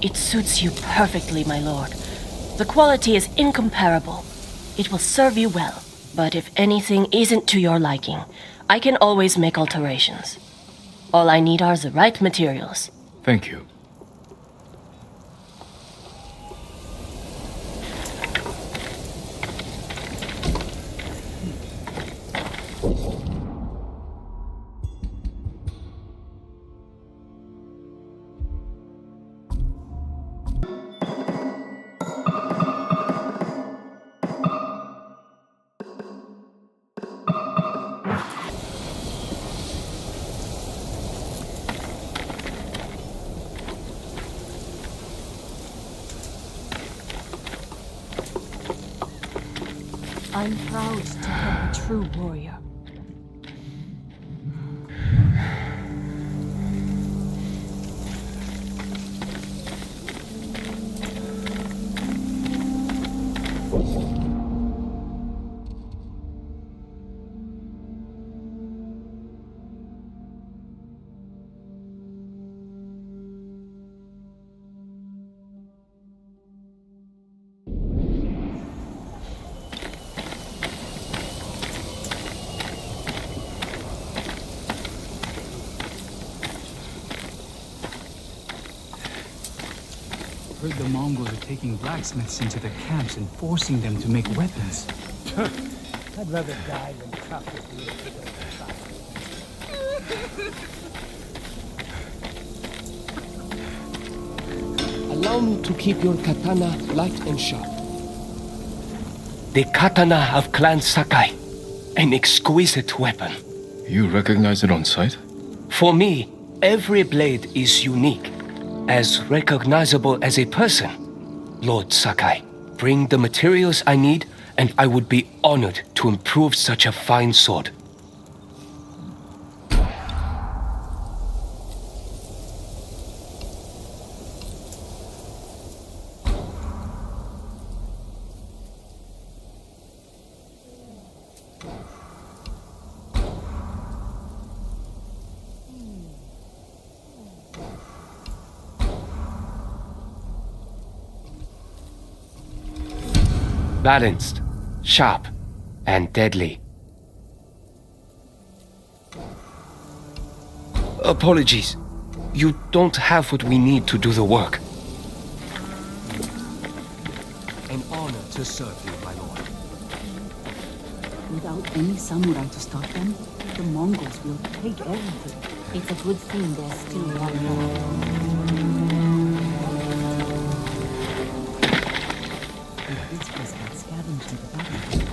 It suits you perfectly, my lord. The quality is incomparable. It will serve you well. But if anything isn't to your liking, I can always make alterations. All I need are the right materials. Thank you. I'm proud to help a true warrior. heard the Mongols are taking blacksmiths into the camps and forcing them to make weapons. I'd rather die than traffic with Allow me to keep your katana light and sharp. The katana of Clan Sakai. An exquisite weapon. You recognize it on sight? For me, every blade is unique. As recognizable as a person. Lord Sakai, bring the materials I need, and I would be honored to improve such a fine sword. Balanced, sharp, and deadly. Apologies. You don't have what we need to do the work. An honor to serve you, my lord. Without any samurai to stop them, the Mongols will take everything. It's a good thing there's still one left. If this place got scavenged in the battlefield,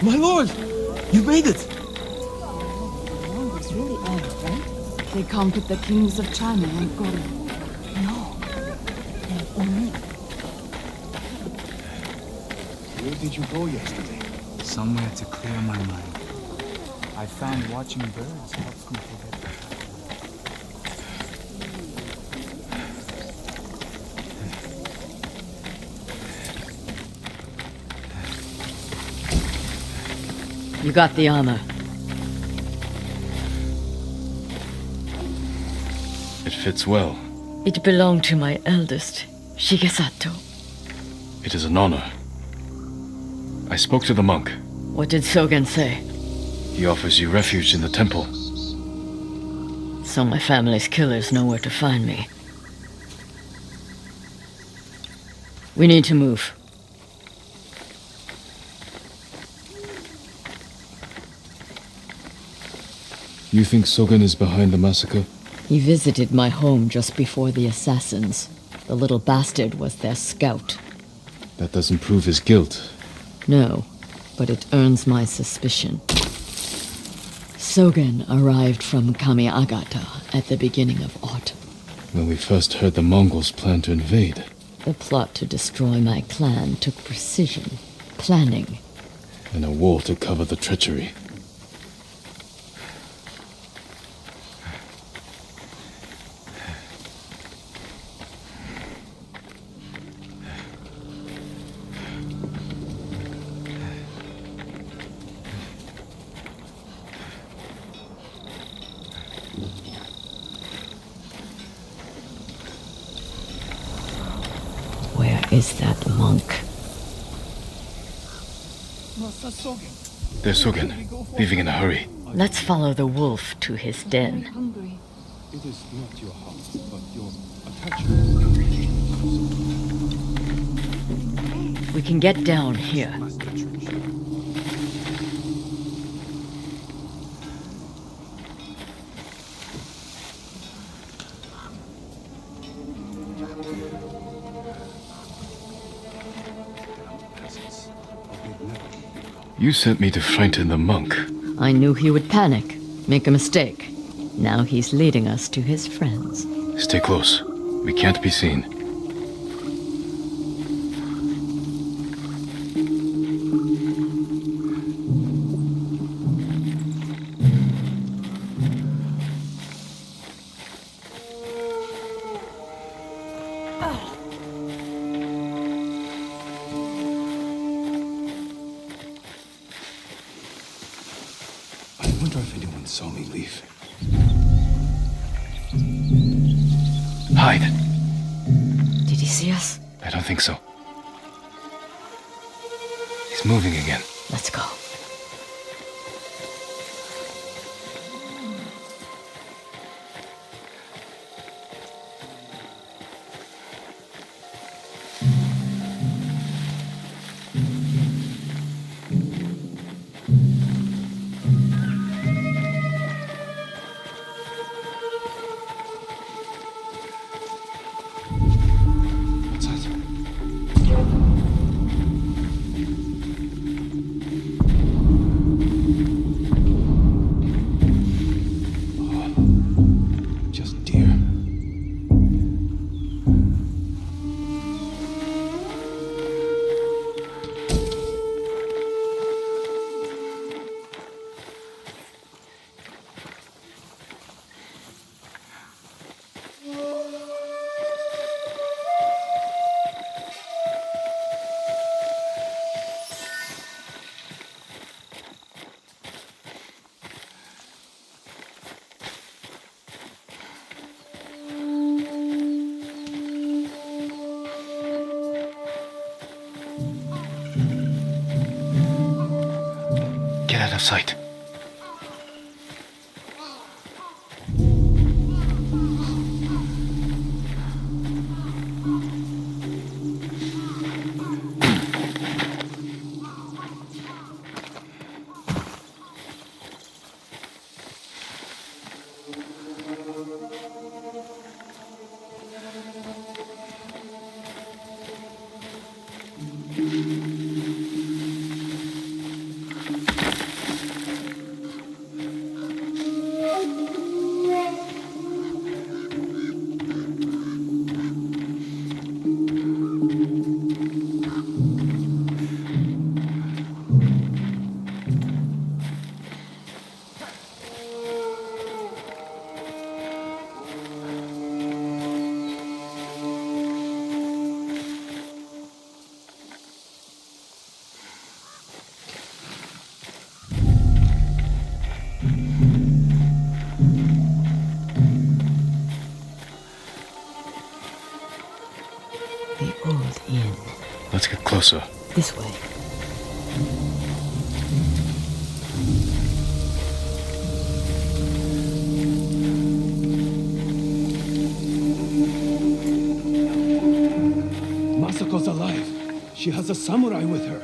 My lord! You made it! the Mongols really are, right? They conquered the kings of China and Korea. No, they're only. Where did you go yesterday? Somewhere to clear my mind. I found watching birds helps me forget. You got the armor. It fits well. It belonged to my eldest, Shigesato. It is an honor. I spoke to the monk. What did Sogen say? He offers you refuge in the temple. So my family's killers know where to find me. We need to move. You think Sogen is behind the massacre? He visited my home just before the assassins. The little bastard was their scout. That doesn't prove his guilt. No, but it earns my suspicion. Sogen arrived from Kamiagata at the beginning of autumn. When we first heard the Mongols plan to invade. The plot to destroy my clan took precision, planning. And a war to cover the treachery. Where is that monk? There's Sogen, leaving in a hurry. Let's follow the wolf to his den. Hungry. It is not your house, but your attachment. We can get down here. You sent me to frighten the monk. I knew he would panic, make a mistake. Now he's leading us to his friends. Stay close. We can't be seen. I wonder if anyone saw me leave. Hide. Did he see us? I don't think so. He's moving again. Let's go. What's that? Just deer. Get out of sight. The old inn. Let's get closer. This way. Masako's alive. She has a samurai with her.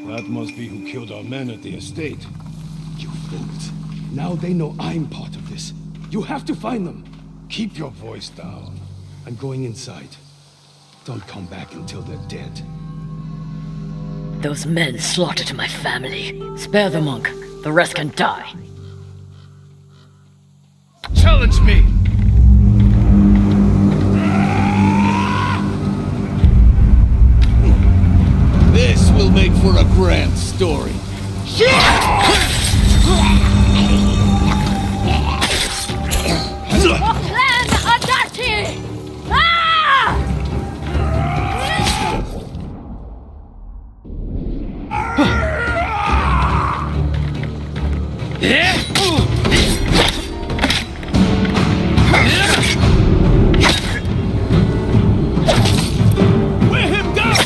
That must be who killed our men at the estate. You fools. Now they know I'm part of this. You have to find them. Keep your voice down. I'm going inside. Don't come back until they're dead. Those men slaughtered my family. Spare the monk. The rest can die. Challenge me! This will make for a grand story. Wear him down!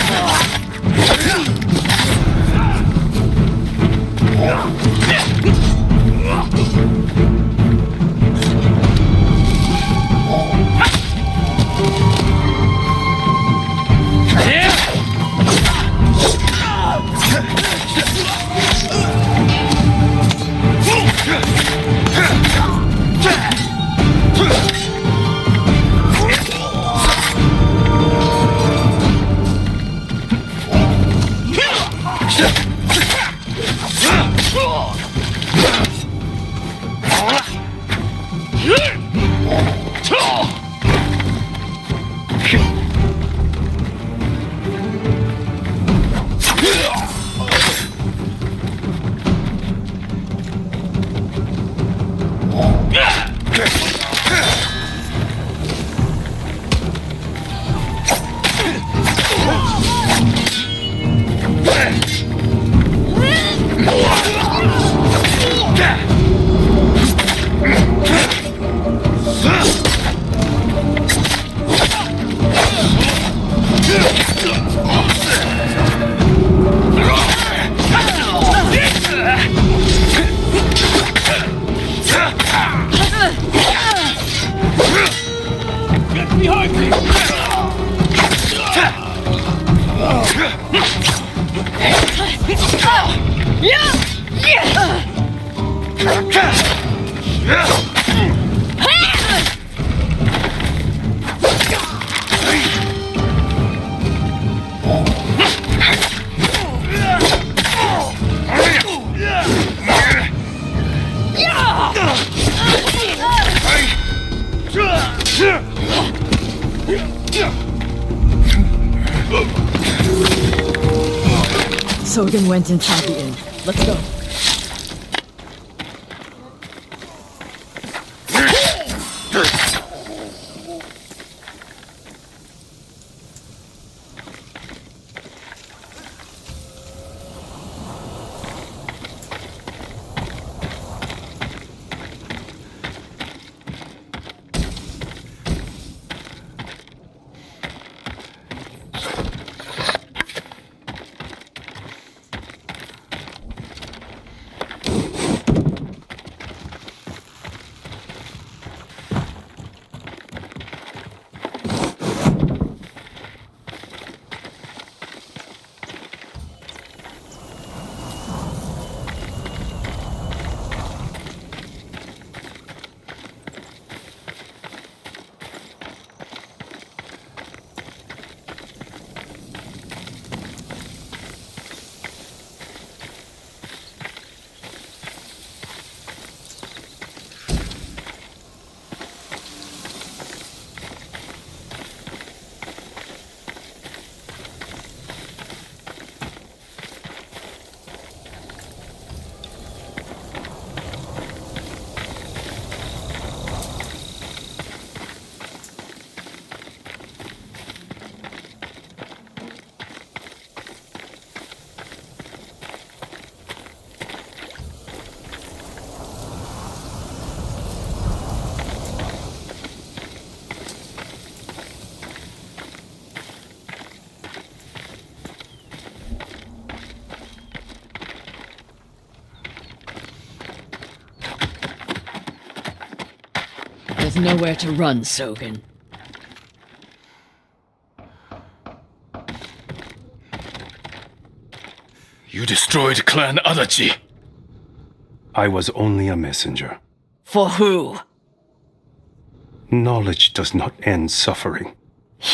Sogen went inside the inn. Let's go. There's nowhere to run, Sogen. You destroyed Clan Adachi. I was only a messenger. For who? Knowledge does not end suffering.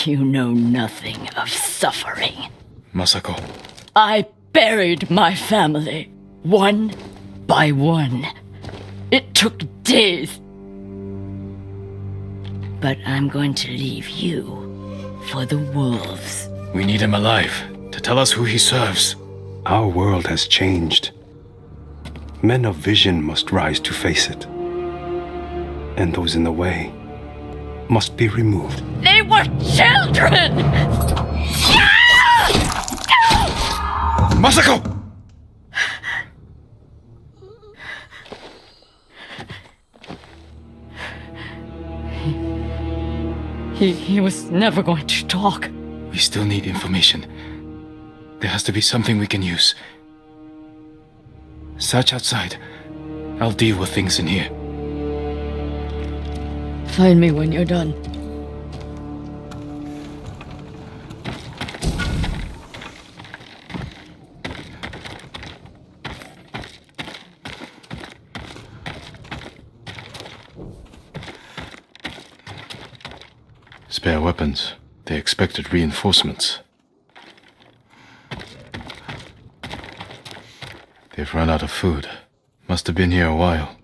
You know nothing of suffering. Masako. I buried my family, one by one. It took days. But I'm going to leave you for the wolves. We need him alive to tell us who he serves. Our world has changed. Men of vision must rise to face it. And those in the way must be removed. They were children! Masako! He was never going to talk. We still need information. There has to be something we can use. Search outside. I'll deal with things in here. Find me when you're done. Spare weapons. They expected reinforcements. They've run out of food. Must have been here a while.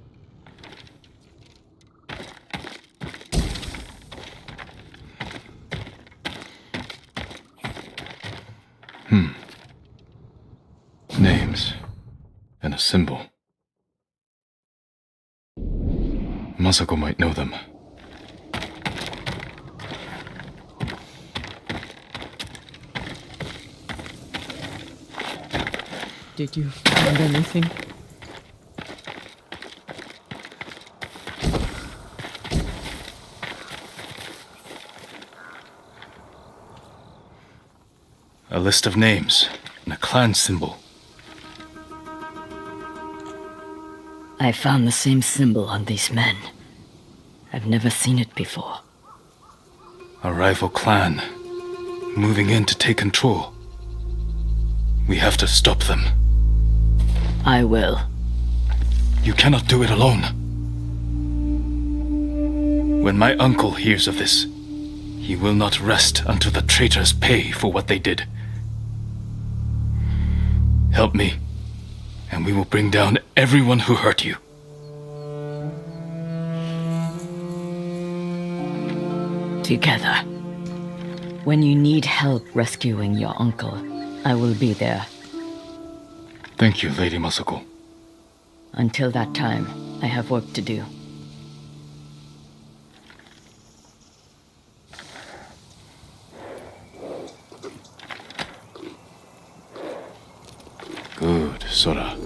Names. And a symbol. Masako might know them. Did you find anything? A list of names and a clan symbol. I found the same symbol on these men. I've never seen it before. A rival clan, moving in to take control. We have to stop them. I will. You cannot do it alone. When my uncle hears of this, he will not rest until the traitors pay for what they did. Help me, and we will bring down everyone who hurt you. Together. When you need help rescuing your uncle, I will be there. Thank you, Lady Masako. Until that time, I have work to do. Good, Sora.